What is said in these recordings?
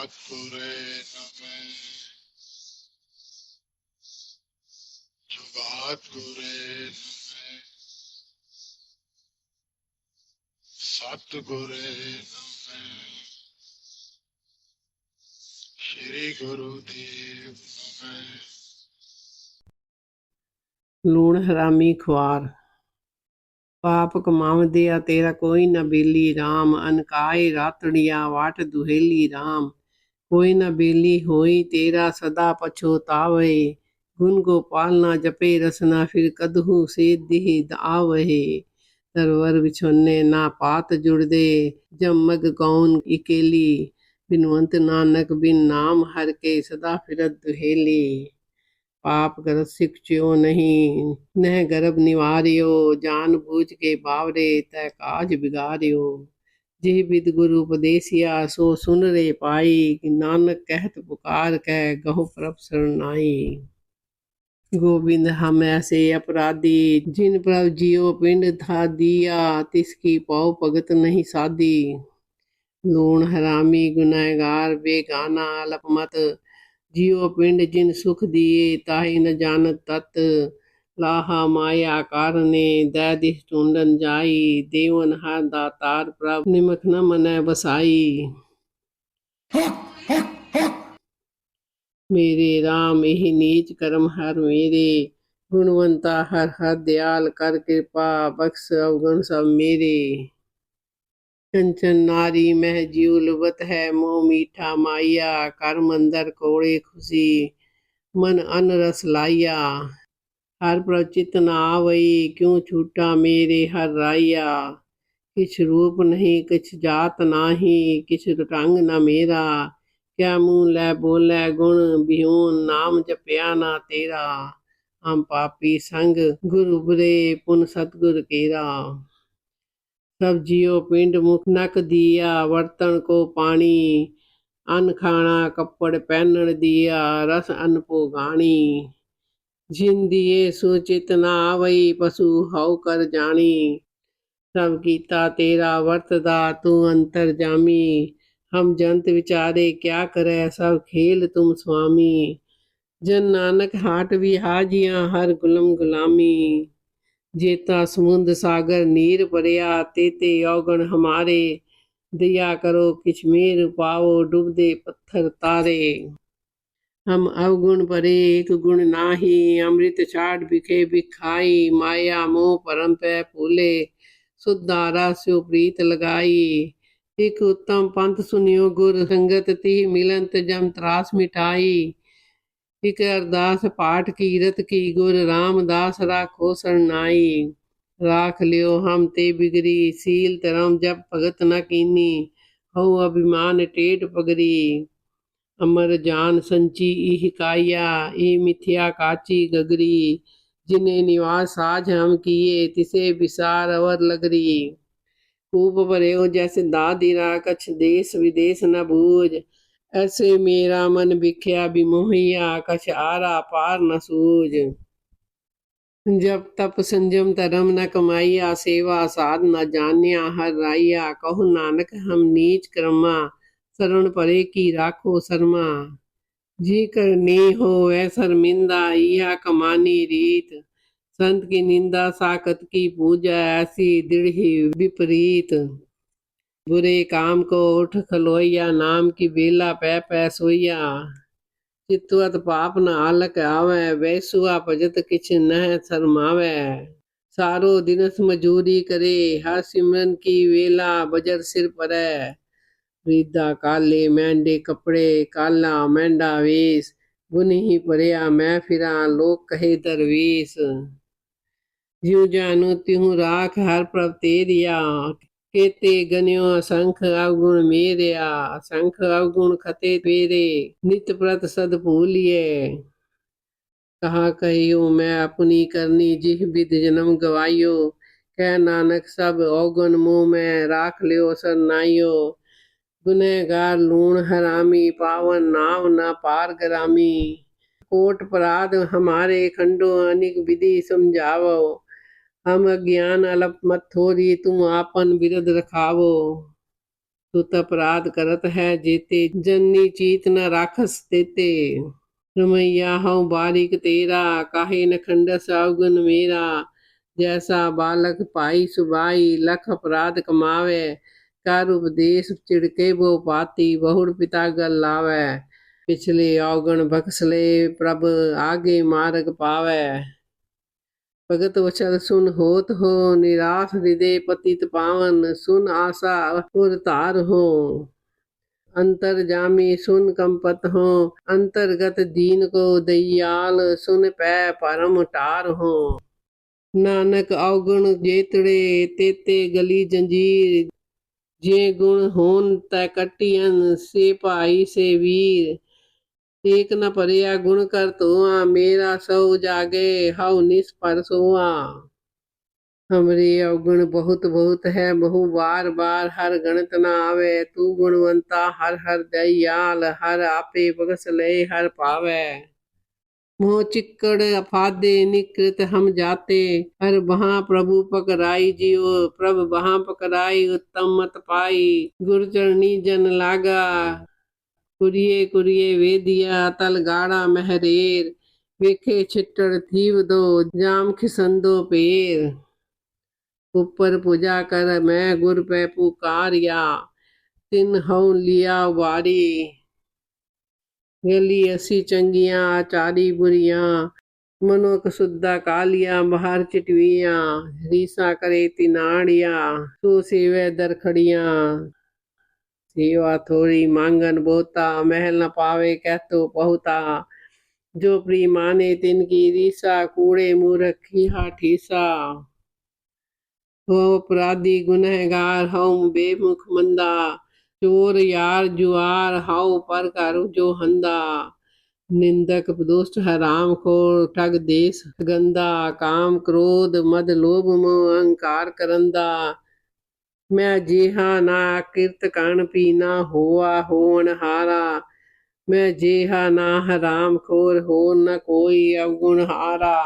सतगुरे नमः। सतगुरे नमः। सतगुरे नमः। श्री गुरुदेव नमः। ਲੂਣ ਹਰਾਮੀ ਖੁਆਰ। ਪਾਪ ਕਮਾਵਦਿਆ ਤੇਰਾ ਕੋਈ ਨਾ ਬੇਲੀ ਰਾਮ। ਅਨਕਾਏ ਰਾਤੜੀਆਂ ਵਾਟ ਦੁਹੇਲੀ ਰਾਮ। ਕੋਈ ਨਾ ਬੇਲੀ ਹੋਈ ਤੇਰਾ ਸਦਾ ਪਛੋਤਾਵੇ। ਗੁਣ ਗੋਪਾਲ ਨਾ ਜਪੇ ਰਸਨਾ ਫਿਰ ਕਦਹੂ ਸੇਧਿ ਆਵਹਿ। ਤਰਵਰ ਵਿਛੋਨੇ ਨਾ ਪਾਤ ਜੁੜਦੇ ਜਮਗ ਗੌਨ ਇਕੇਲੀ। ਬਿਨਵੰਤ ਨਾਨਕ ਬਿਨ ਨਾਮ ਹਰ ਕੇ ਸਦਾ ਫਿਰਤ ਦੁਹੇਲੀ। पाप करत सिखच्यो नहीं नह गर्भ निवारियो। जान बूझ के बावरे तै काज बिगारियो। जिह बिद गुरु उपदेसिया सो सुन रे पाई। नानक कहत पुकार कह गहो प्रभ शरणाई। गोविंद हम ऐसे अपराधी जिन प्रभ जियो पिंड था दिया। तिसकी पौ भगत नहीं साधी। लूण हरामी गुनहगार बेगाना अलपमत। जियो पिंड जिन सुख दिए ताहि न जानत तत। लाहा माया कारणे दै दिस ढूंढन जाई। देवन हर दातार प्रभ निमख न मन बसाई। मेरे राम यही नीच कर्म हर मेरे। गुणवंता हर हर दयाल कर कृपा बख्श अवगुण सब मेरे। कंचन नारी मह जीव लुबत है मोह मीठा माइया। कर मंदर कोड़े खुशी मन अन रस लाइया। हर प्रचित न आवई क्यों छूटा मेरे हर राइया। किछ रूप नहीं किछ जात नाही किछ रंग न मेरा। क्या मुँह लै बोलै गुण बिहून नाम जपया ना तेरा। हम पापी संग गुरु बुरे पुन सतगुर केरा। सब जियो पिंड मुख नक दिया बर्तन को पानी। अन्न खाना कपड़ पहनण दिया रस अन्न भोगाणी। जिन दिए सुचित ना आवई पशु हव कर जानी। सब कीता तेरा वर्तदा तू अंतर जामी। हम जंत विचारे क्या करे सब खेल तुम स्वामी। जन नानक हाट भी हाजियां हर गुलम गुलामी। जेता समुंद सागर नीर भरिया तेते औगण हमारे। दया करो किछ मेर पाओ डूबदे पत्थर तारे। हम अवगुण परे एक गुण नाही अमृत छाड़ बिखे बिखाई। माया मोह परम पै फूले सुधारा स्यो प्रीत लगाई। एक उत्तम पंथ सुनियो गुर संगत तिह मिलंत जम त्रास मिटाई। इक अरदास पाठ कीरत की गुर रामदास राखो सरनाई। राख लियो हम ते बिगरी सील धरम जब भगत न कीनी। हऊ अभिमान टेढ़ पगरी अमर जान संची इह काया। इह मिथ्या काची गगरी जिन्हें निवास साज हम किए तिसे विसार अवर लगरी। कूप भरे जैसे दादिरा कछ देश विदेश न बूझ। ऐसे मेरा मन बिख्या बिमोहिया कछ आरा पार न सूझ। जब तप संजम धर्म न कमाइया सेवा साध न जानिया हर राइया। कहो नानक हम नीच कर्मा शरण परे की राखो शर्मा। जी करनी हो वै शर्मिंदा इहा कमानी रीत। संत की निंदा साकत की पूजा ऐसी दृढ़ विपरीत। बुरे काम को उठ खलोइया नाम की बेला पै पै सोइया। चितवत पाप न आलक आवे वैसुआ भजत किछ नह शरमावे। सारो दिनस मजूरी करे हर सिमरन की वेला बजर सिर परै। वृद्धा काले मैंडे कपड़े काला मैंडा वेश। गुन ही पड़िया मैं फिरा लोक कहे दरवेश। ज्यों जानो त्यों राख हर प्रभ तेरिया। केते गन्यो असंख अवगुण मेरिया। असंख अवगुण खते तेरे नित प्रत सद भूलिए। कहा कहियो मैं अपनी करनी जिह विध जन्म गवाइयो। कह नानक सब अवगुण मुँह में राख लियो सरनाइयो। गुनहगार लूण हरामी पावन नाम न पार ग्रामी। कोट अपराध हमारे खंडो अनिक विधि समझावो। हम अज्ञान अलप मत थोरी तुम आपन बिरद रखावो। तुत अपराध करत है जेते, जननी चीत न राखस तेते। रमैया हूँ बारिक तेरा, काहे न खंडस अवगुण मेरा। जैसा बालक पाई सुबाई, लख अपराध कमावे। कर उपदेश चिड़के वो पाती, बहुड़ पिता गल लावे। पिछले अवगुण बख्सले, प्रभ आगे मार्ग पावे। भगत वचन सुन होत हो, निराश हृदय पतित पावन। सुन आशा उर तार हो, अंतर जामी सुन कंपत हो। अंतर्गत दीन को दयाल, सुन पै परम टार हो। नानक अवगुण जेतड़े, तेते गली जंजीर। जे गुण होन तै कटियन, से भाई से वीर। एक न परिया गुण कर तोआ, मेरा सौ जागे हऊ निष्फर सोआ। हमरे अवगुण बहुत बहुत है, बहु बार बार हर गणत न आवे। तू गुणवंता हर हर दयाल, हर आपे बगस ले हर पावे। मोह चिक्कड़ अफादे निकृत हम जाते, हर बहा प्रभु पकड़ाई जियो। प्रभ बहा पकड़ाई उत्तम मत पाई, गुरु चरणी जन लागा। कुरिये कुरिये वेदिया, तल गाड़ा महरेर। वेखे छिट्टड़ थीव दो, जाम खिसंदो पेर। ऊपर पूजा कर मैं गुर पे पुकारिया, तिन हऊ लिया वारी। गली असी चंगियां, आचारी बुरियां। मनोक शुद्धा कालिया, बाहर चिटवियां। रीसा करे तिनाड़िया, सो सेवे दरखड़ियां। सेवा थोड़ी मांगन बोता, महल न पावे कह तो पहुता। जो प्री माने तिनकी रीसा, कूड़े मूर्ख खीहा ठीसा। हो अपराधी गुनहगार हऊँ बेमुख मंदा, चोर यार जुआर हऊ पर कर जो हंदा। निंदक दुष्ट हराम खोर, ठग देश गंदा। काम क्रोध मद लोभ मोह अहंकार करंदा। मैं जेहा ना किरत कर्ण पीना, होआ होन हारा। मैं जेहा ना हराम खोर, हो न कोई अवगुण हारा।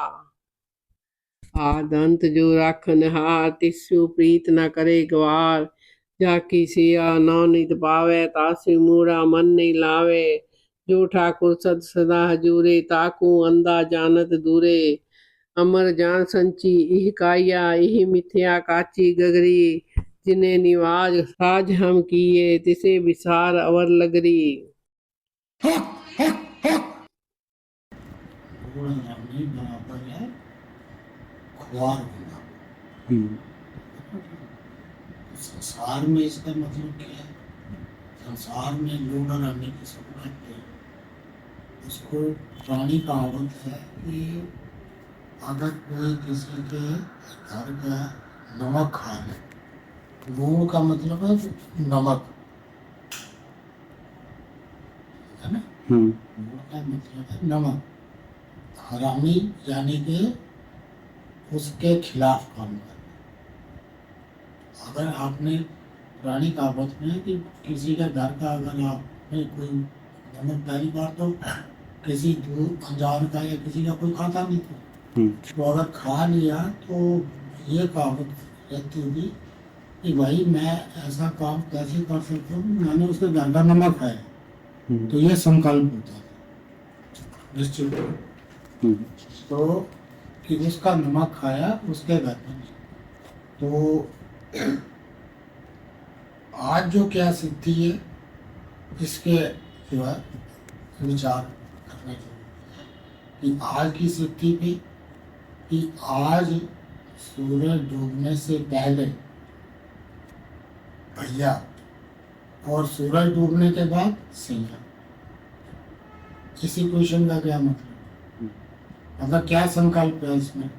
आद अंत जो राखन हार, तिस्सु प्रीत न करे गवार। जाकी सिया नौ नित पावे, तासु मूढ़ा मन नहीं लावे। जो ठाकुर सद सदा हजूरे, ताकू अंधा जानत दूरे। अमर जान संची इह काया, इह मिथ्या काची गगरी। जिन्हें निवाज साज हम किए, तिसे विसार अवर लगरी। गुण नहीं बराबर है खुआर होना। संसार में इसका मतलब क्या है? संसार में लोग रहने की जरूरत है। उसको प्राणी का आदत है कि अगर कोई किसी के घर का नमक खा ले, लूण का मतलब है नमक, है ना? लूण का मतलब है नमक। हरामी यानी कि उसके खिलाफ काम करना। अगर आपने पुरानी कहावत में कि किसी के घर का अगर आपने कोई नमक पहली बार तो किसी दूर अनजान का या किसी का कोई खाता नहीं था, तो अगर खा लिया तो ये कहावत रहती होगी कि भाई मैं ऐसा काम कैसे कर सकता हूँ, मैंने उसके घर का नमक खाया। तो ये संकल्प होता था निश्चित। तो कि उसका नमक खाया उसके घर में। तो आज जो क्या स्थिति है इसके जो है विचार करने जरूरी है कि आज की स्थिति पे कि आज सूरज डूबने से पहले भैया और सूरज डूबने के बाद सैया। इसी क्वेश्चन का क्या मतलब? मतलब क्या संकल्प है इसमें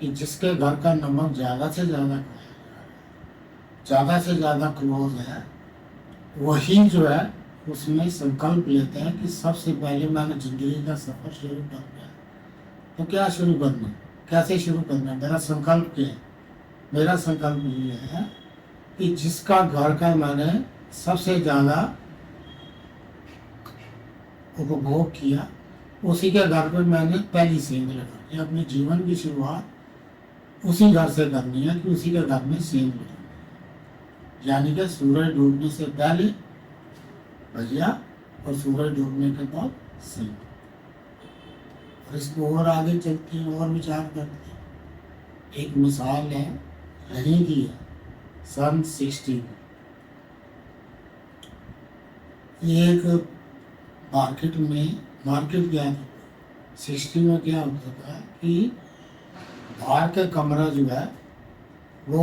कि जिसके घर का नमक ज़्यादा से ज़्यादा से ज़्यादा क्लोज है, वही जो है उसमें संकल्प लेते हैं कि सबसे पहले मैंने जिंदगी का सफर शुरू करना है। तो क्या शुरू करना, कैसे शुरू करना? मेरा संकल्प क्या है? मेरा संकल्प ये है कि जिसका घर का मैंने सबसे ज़्यादा उपभोग किया, उसी के घर पर मैंने पहली सेंध लगानी है। अपने जीवन की शुरुआत उसी घर से करनी है कि उसी के घर में सेंध लगानी है। यानी कि सूरज डूबने से पहले भैया और सूरज डूबने के बाद सिंह। और इसको और आगे चलते हैं और विचार करते हैं। एक मिसाल है हनी की है, सन 60 में एक मार्केट गया था। 60 में क्या होता था कि बाहर का कमरा जो है वो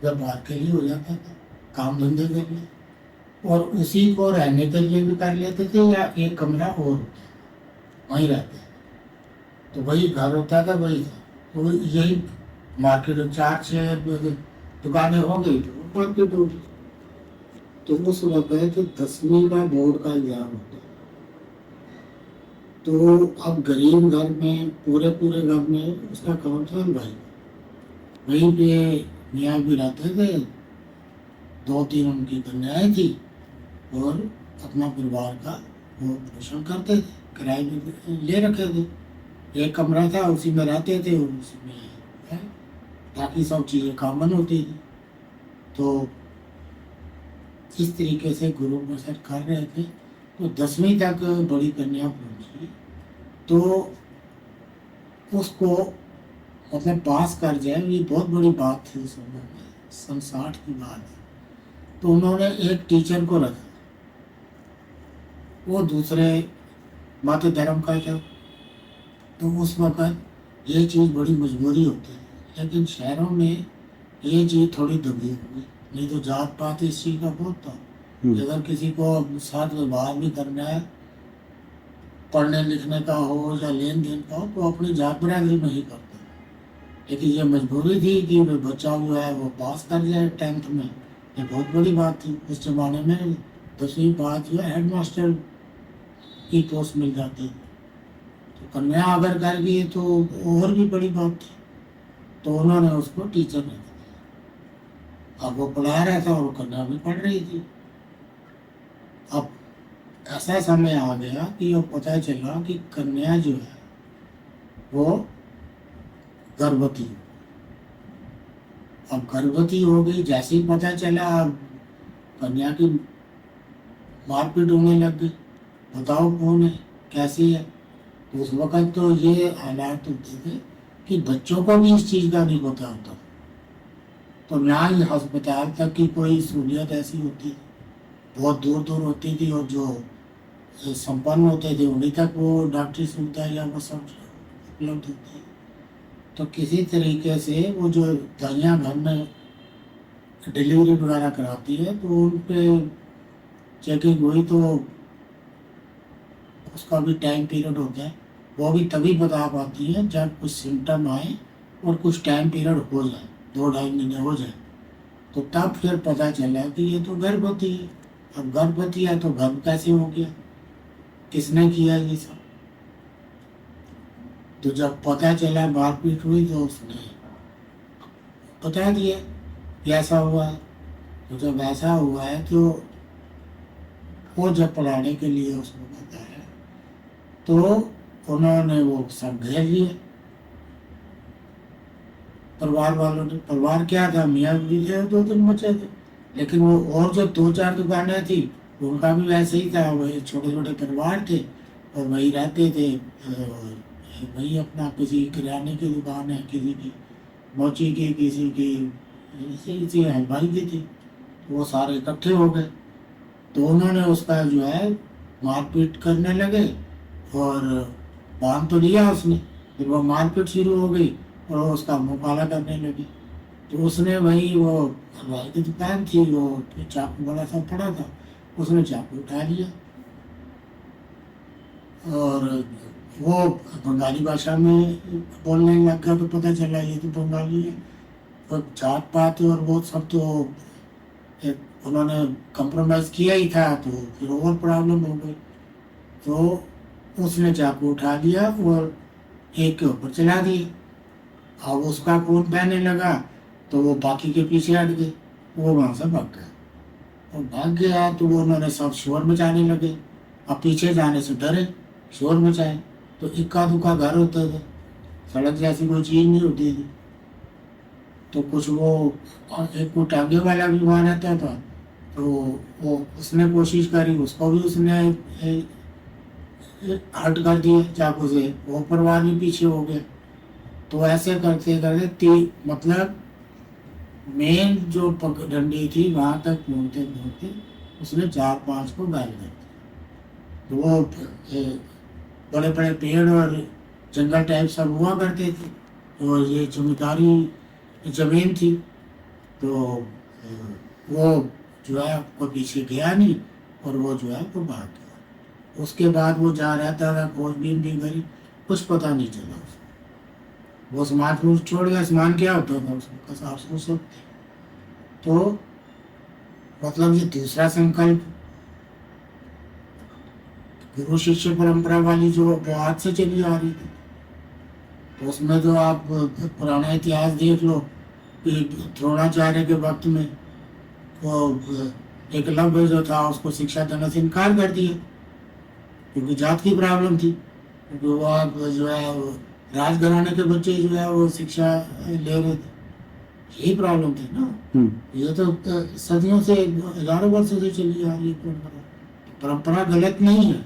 जब बाहर के लिए हो जाता था काम धंधे के लिए, और उसी को रहने के लिए भी कर लेते थे, या एक कमरा और होता था, वहीं रहते थे। तो वही घर होता था, वही था। तो यही मार्केट 4-6 दुकानें हो गई तो मार्केट हो गई। तो उस वक्त 10वीं का बोर्ड का एग्जाम होता है। तो अब गरीब घर में पूरे घर में उसका काम था भाई, वहीं पे मियाँ भी रहते थे, 2-3 उनकी कन्याएं थी, और अपना परिवार का वो पोषण करते थे, किराए भी ले रखे थे। एक कमरा था, उसी में रहते थे, और उसी में है, बाकी सब चीज़ें कॉमन होती थी। तो इस तरीके से गुरु बसर कर रहे थे। तो 10वीं तक बड़ी कन्या पहुंची, तो उसको मतलब पास कर जाए, ये बहुत बड़ी बात थी उस समय में, सन 60 की बात है। तो उन्होंने एक टीचर को रखा, वो दूसरे मत धर्म का था। तो उस वक्त ये चीज़ बड़ी मजबूरी होती है, लेकिन शहरों में ये चीज़ थोड़ी दबी हुई, नहीं तो जात पात इस चीज़ का बहुत था। अगर किसी को साथ व्यवहार भी करना है, पढ़ने लिखने का हो या लेन देन का हो, तो अपनी जात बरादरी में ही करते। लेकिन ये मजबूरी थी कि वो बच्चा हुआ है वो पास कर जाए 10th में, ये बहुत बड़ी बात थी। उस जमाने में 10वीं बाद जो है हेड मास्टर की पोस्ट मिल जाती थी। तो कन्या अगर कर गई तो और भी बड़ी बात थी। तो उन्होंने उसको टीचर ने दिया। अब वो पढ़ा रहा था और कन्या भी पढ़ रही थी। अब ऐसा समय आ गया कि वो पता चला कि कन्या जो है वो गर्भवती। अब गर्भवती हो गई, जैसे ही पता चला अब कन्या की मारपीट होने लग गई। बताओ कौन है, कैसी है। तो उस वक्त तो ये हालात होते थे कि बच्चों को भी इस चीज़ का नहीं पता होता। तो ना ही अस्पताल तक की कोई सहूलियत ऐसी होती थी, बहुत दूर दूर होती थी, और जो संपन्न होते थे उन्हीं तक वो डॉक्टरी सुविधा या वो सब उपलब्ध होती। तो किसी तरीके से वो जो दाइयाँ घर में डिलीवरी वगैरह कराती है, तो उन पे चेकिंग हुई, तो उसका भी टाइम पीरियड होता है। वो भी तभी बता पाती है जब कुछ सिम्टम आए और कुछ टाइम पीरियड हो जाए, 2-2.5 महीने हो जाए, तो तब फिर पता चला कि ये तो गर्भवती है। अब गर्भवती है तो गर्भ कैसे हो गया, किसने किया ये सब। तो जब पता चला मारपीट हुई, तो उसने बता दिया कि ऐसा हुआ है। तो जब ऐसा हुआ है तो वो जब पढ़ाने के लिए उसको बताया, तो उन्होंने वो सब घेर लिए परिवार वालों ने। परिवार क्या था, मियाँ बीवी थे, 2-3 बच्चे थे। लेकिन वो और जो 2-4 दुकानें थी उनका भी वैसे ही था, वही छोटे छोटे परिवार थे, और वही रहते थे। वही अपना किसी किराने की दुकान है, किसी की मोची की, किसी की इसी हलवाई की थी। वो सारे इकट्ठे हो गए। तो उन्होंने उसका जो है मारपीट करने लगे, और बांध तो लिया उसने, फिर वो मारपीट शुरू हो गई और उसका मुँह काला करने लगी। तो उसने वही वो हलवाई की दुकान थी, वो चाकू बड़ा सा पड़ा था, उसने चाकू उठा लिया, और वो बंगाली भाषा में बोलने लग गया। तो पता चला ये तो बंगाली है, और जात पात और वो सब तो उन्होंने कंप्रोमाइज़ किया ही था, तो फिर और प्रॉब्लम हो गई। तो उसने चाकू उठा लिया और एक के ऊपर चला दिया। अब उसका खून बहने लगा, तो वो बाकी के पीछे हट गए, वो वहाँ से भाग गया। और भाग गया तो वो उन्होंने सब शोर मचाने लगे। अब पीछे जाने से डरे, शोर मचाए। तो इक्का दुक्का घर होते थे, सड़क जैसी कोई चीज़ नहीं होती थी। तो कुछ वो एक को टांगे वाला भी वहाँ रहता था, तो वो उसने कोशिश करी, उसको भी उसने हट कर दिए चाकू से, वो परिवार भी पीछे हो गए। तो ऐसे करते करते मतलब मेन जो डंडी थी वहां तक पहुंचते पहुंचते उसने 4-5 को घायल कर दिया। तो वो बड़े बड़े पेड़ और जंगल टाइप सब हुआ करते थे, और ये जमींदारी जमीन थी। तो वो जो है वो पीछे गया नहीं, और वो जो है वो भाग गया। उसके बाद वो जहाँ रहता था खोजबीन भी करी, कुछ पता नहीं चला उसको। वो स्मार्ट फोन छोड़ गया, स्मार्ट क्या होता था उसको साफ सब। तो मतलब ये दूसरा संकल्प गुरु शिष्य परंपरा वाली जो आज से चली आ रही थी, तो उसमें तो आप पुराना इतिहास देख लो कि द्रोणाचार्य के वक्त में वो एकलव्य जो था उसको शिक्षा देने से इनकार कर दिया, क्योंकि जात की प्रॉब्लम थी। क्योंकि वो आप जो है राजघराने के बच्चे जो है वो शिक्षा ले रहे थे, यही प्रॉब्लम थी ना। ये तो सदियों से 11 वर्षों से चली आ रही है परंपरा गलत नहीं है,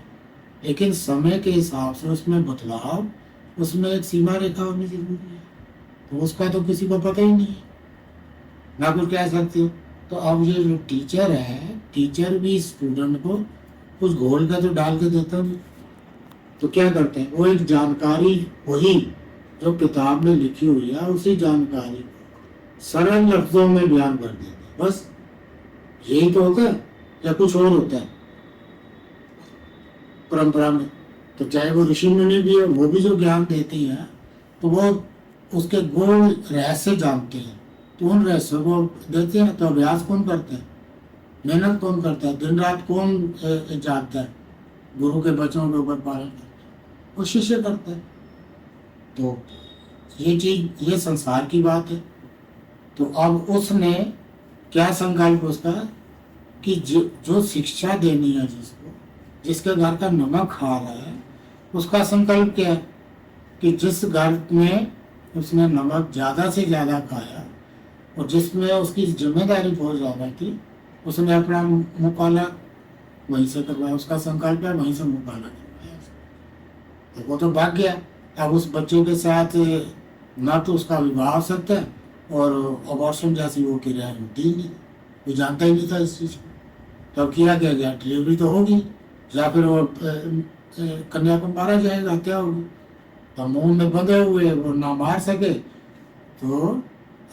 लेकिन समय के हिसाब से उसमें बदलाव, उसमें एक सीमा रेखा होनी जरूरी है। तो उसका तो किसी को पता ही नहीं है, ना कुछ कह सकते हो। तो अब ये जो टीचर है, टीचर भी स्टूडेंट को कुछ घोल का तो डाल के देता नहीं। तो क्या करते हैं, वो एक जानकारी वही जो किताब में लिखी हुई है उसी जानकारी को सरल लफ्जों में बयान कर देते हैं। बस यही तो होता है, या कुछ और होता है परंपरा में। तो चाहे वो ऋषि मुनि भी है, वो भी जो ज्ञान देते हैं तो वो उसके गूढ़ रहस्य जानते हैं, तो उन रहस्यों को देते हैं। तो अभ्यास कौन करते हैं, मेहनत कौन करता है, दिन रात कौन जागता है, गुरु के बच्चों के ऊपर पालन करता है, वो शिष्य करता है। तो ये चीज, ये संसार की बात है। तो अब उसने क्या संकल्प उसका कि जो शिक्षा देनी है जिसको, जिसके घर का नमक खा रहा है, उसका संकल्प क्या है कि जिस घर में उसने नमक ज्यादा से ज्यादा खाया और जिसमें उसकी जिम्मेदारी बहुत ज्यादा थी, उसने अपना मुकाला वहीं से करवाया। उसका संकल्प है वहीं से मुकाला करवाया। तो वो तो भाग गया। अब उस बच्चे के साथ ना तो उसका विवाह हो सकता है, और अबॉर्शन जैसी वो क्रिया होती ही नहीं, वो जानता ही नहीं था इस चीज को। तब किया क्या गया, डिलीवरी तो होगी, या फिर वो कन्या को मारा जाएगा, हत्या होगी। तो मुंह में बंधे हुए वो ना मार सके, तो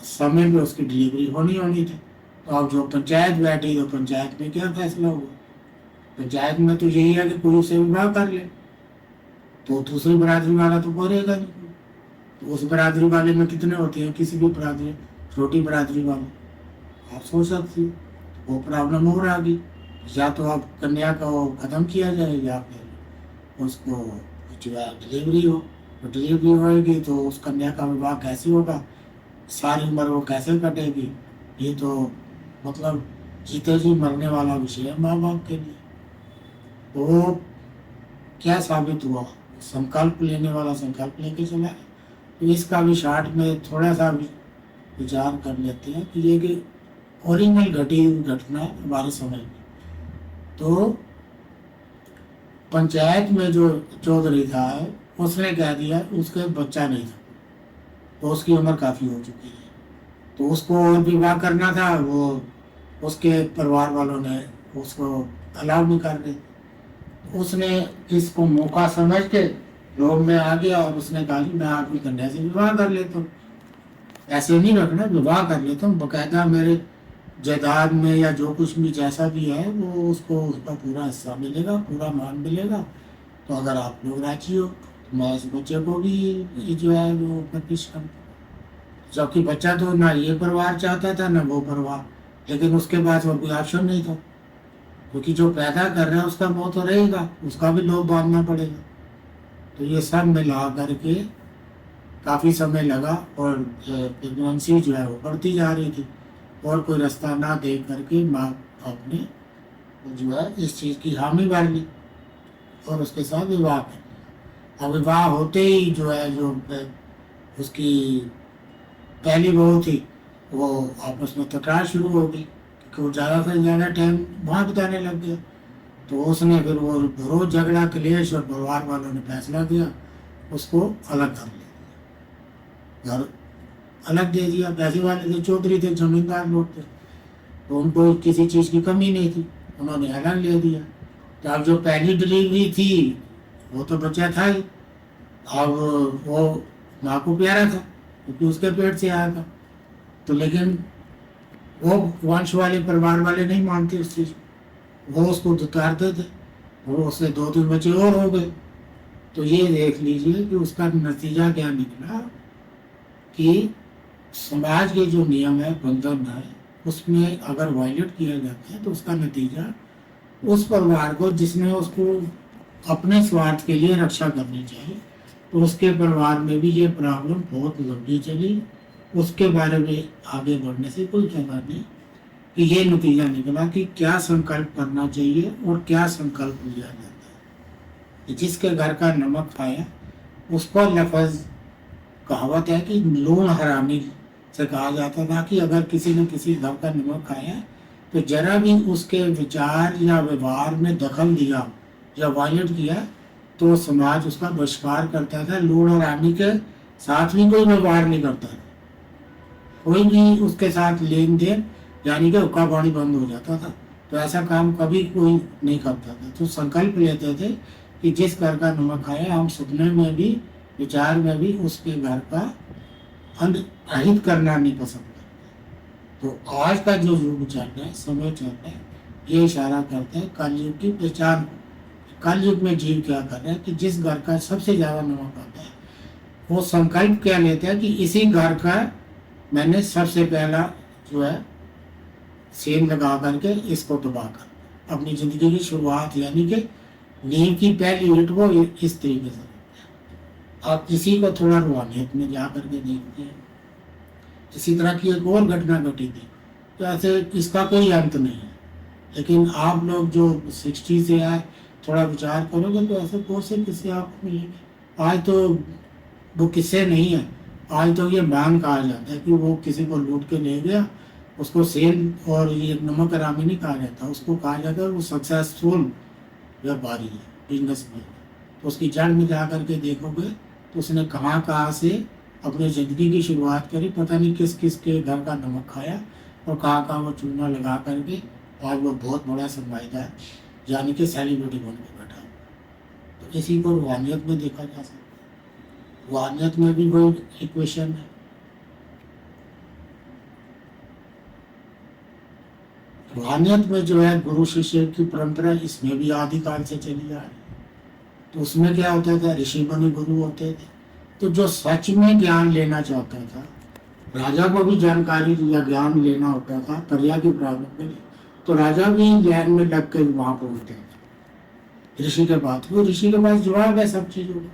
समय में उसकी डिलीवरी होनी थी। तो अब जो पंचायत बैठी, तो पंचायत में क्या फैसला हुआ, पंचायत में तो यही है कि कोई उसे विवाह कर ले, तो दूसरी बरादरी वाला तो बोलेगा नहीं। तो उस बरादरी वाले में कितने होते हैं, किसी भी बरादरी, छोटी बरादरी वाले, आप सोच सकते हो। वो प्रॉब्लम और आ गई, या तो आप कन्या को खत्म किया जाए, या फिर उसको जो है डिलीवरी हो। तो डिलीवरी होगी तो उस कन्या का विवाह कैसे होगा, सारी उम्र वो कैसे कटेगी, ये तो मतलब जीते जी मरने वाला विषय है माँ बाप के लिए। तो क्या साबित हुआ, संकल्प लेने वाला संकल्प लेके चला है। तो इसका भी शार्ट में थोड़ा सा भी विचार कर लेते हैं कि ये कि ओरिजिनल घटी घटना हमारे समय में। तो पंचायत में जो चौधरी था उसने कह दिया उसके बच्चा नहीं था, तो उसकी उम्र काफी हो चुकी है, तो उसको और विवाह करना था। वो उसके परिवार वालों ने उसको अलाउ नहीं कर रहे। उसने इसको मौका समझ के लोग में आ गया, और उसने कहा कि मैं आपकी कन्या से विवाह कर लेता हूँ। ऐसे नहीं रखना, विवाह कर लेता हूँ, बकायदा मेरे जायदाद में या जो कुछ भी जैसा भी है वो उसको उसका पूरा हिस्सा मिलेगा, पूरा मान मिलेगा। तो अगर आप लोग राजी हो तो मैं इस बच्चे को भी जो है वो प्रतिष्ठ करूँ। जबकि बच्चा तो ना ये परिवार चाहता था ना वो परिवार, लेकिन उसके पास और कोई ऑप्शन नहीं था, क्योंकि जो पैदा कर रहा है उसका मुँह तो रहेगा, उसका भी लोग बांधना पड़ेगा। तो ये सब मिला करके काफ़ी समय लगा, और प्रेगनेंसी जो है वो बढ़ती जा रही थी, और कोई रास्ता ना देख करके माँ बाप ने जो है इस चीज़ की हामी भर ली और उसके साथ विवाह कर लिया। अब विवाह होते ही जो है जो उसकी पहली बहू थी वो आपस में तकरार शुरू हो गई क्योंकि वो ज़्यादा से ज़्यादा टाइम वहाँ बिताने लग गया। तो उसने फिर वो रोज झगड़ा क्लेश और परिवार वालों ने फैसला किया उसको अलग कर लिया, घर अलग दे दिया। पैसे वाले थे, चौधरी थे, जमींदार लोग थे, तो उनको किसी चीज़ की कमी नहीं थी, उन्होंने अलग ले दिया। तो अब जो पहली डिलीवरी थी वो तो बच्चा था ही, अब वो माँ को प्यारा था क्योंकि उसके पेट से आया था। तो लेकिन वो वंश वाले परिवार वाले नहीं मानते उस चीज़, वो उसको दुकारते थे, वो उससे 2-3 बच्चे और हो गए। तो ये देख लीजिए कि उसका नतीजा क्या निकला कि समाज के जो नियम है, बंधन है, उसमें अगर वायलेट किया जाता है तो उसका नतीजा उस परिवार को जिसने उसको अपने स्वार्थ के लिए रक्षा करनी चाहिए, तो उसके परिवार में भी ये प्रॉब्लम बहुत लंबी चली। उसके बारे में आगे बढ़ने से कोई कहना नहीं कि ये नतीजा निकला कि क्या संकल्प करना चाहिए और क्या संकल्प लिया जाता है। कि जिसके घर का नमक खाया उसको लफज कहावत है कि लूण हरामी से कहा जाता था कि अगर किसी ने किसी घर का नमक खाया तो जरा भी उसके विचार या व्यवहार में दखल दिया या वायलेट किया तो समाज उसका बहिष्कार करता था। लूण हरामी के साथ भी कोई व्यवहार नहीं करता था, कोई भी उसके साथ लेन देन यानी कि हुक्का पानी बंद हो जाता था। तो ऐसा काम कभी कोई नहीं करता था। तो संकल्प लेते थे कि जिस घर का नमक खाया हम सपने में भी विचार में भी उसके घर का अहित करना नहीं पसंद करते। तो आज का जो युग चल रहा है, समय चल रहा है, ये इशारा करता है कलयुग की पहचान को। कलयुग में जीव क्या कर रहे हैं कि जिस घर का सबसे ज्यादा नमक आता है वो संकल्प क्या लेता है कि इसी घर का मैंने सबसे पहला जो है सेम लगा करके इसको दबा कर अपनी जिंदगी की शुरुआत यानी कि नींव की पहली ईंट को इस तरीके से आप किसी को थोड़ा रूहानियत में जा करके देखते हैं। इसी तरह की एक और घटना घटी थी। तो ऐसे इसका कोई अंत नहीं है, लेकिन आप लोग जो 60 से आए थोड़ा विचार करोगे तो ऐसे बहुत से किस्से आपको मिलेंगे। आज तो वो किस्से नहीं है, आज तो ये मान कहा जाता है कि वो किसी को लूट के ले गया, उसको सेल और ये नमक हरामी नहीं कहा जाता, उसको कहा जाता है वो सक्सेसफुल व्यापारी है, बिजनेस में। तो उसकी जड़ में जा करके देखोगे तो उसने कहाँ कहाँ से अपनी ज़िंदगी की शुरुआत करी, पता नहीं किस किस के घर का नमक खाया और कहाँ कहाँ वो चूना लगा करके आज वो बहुत बड़ा सरमाएदार यानी कि सेलिब्रिटी बन के बैठा। तो इसी को रूहानियत में देखा जा सकता है। रूहानियत में भी कोई इक्वेशन है। रूहानियत में जो है गुरु शिष्य की परंपरा इसमें भी आदिकाल से चली आ रही है। तो उसमें क्या होता था, ऋषि मुनि गुरु होते थे। तो जो सच में ज्ञान लेना चाहता था, राजा को भी जानकारी या ज्ञान लेना होता था प्रजा की प्राप्ति के लिए, तो राजा भी ज्ञान में लग कर वहां पहुंचते थे ऋषि के पास। वो ऋषि के पास जवाब है सब चीजों का।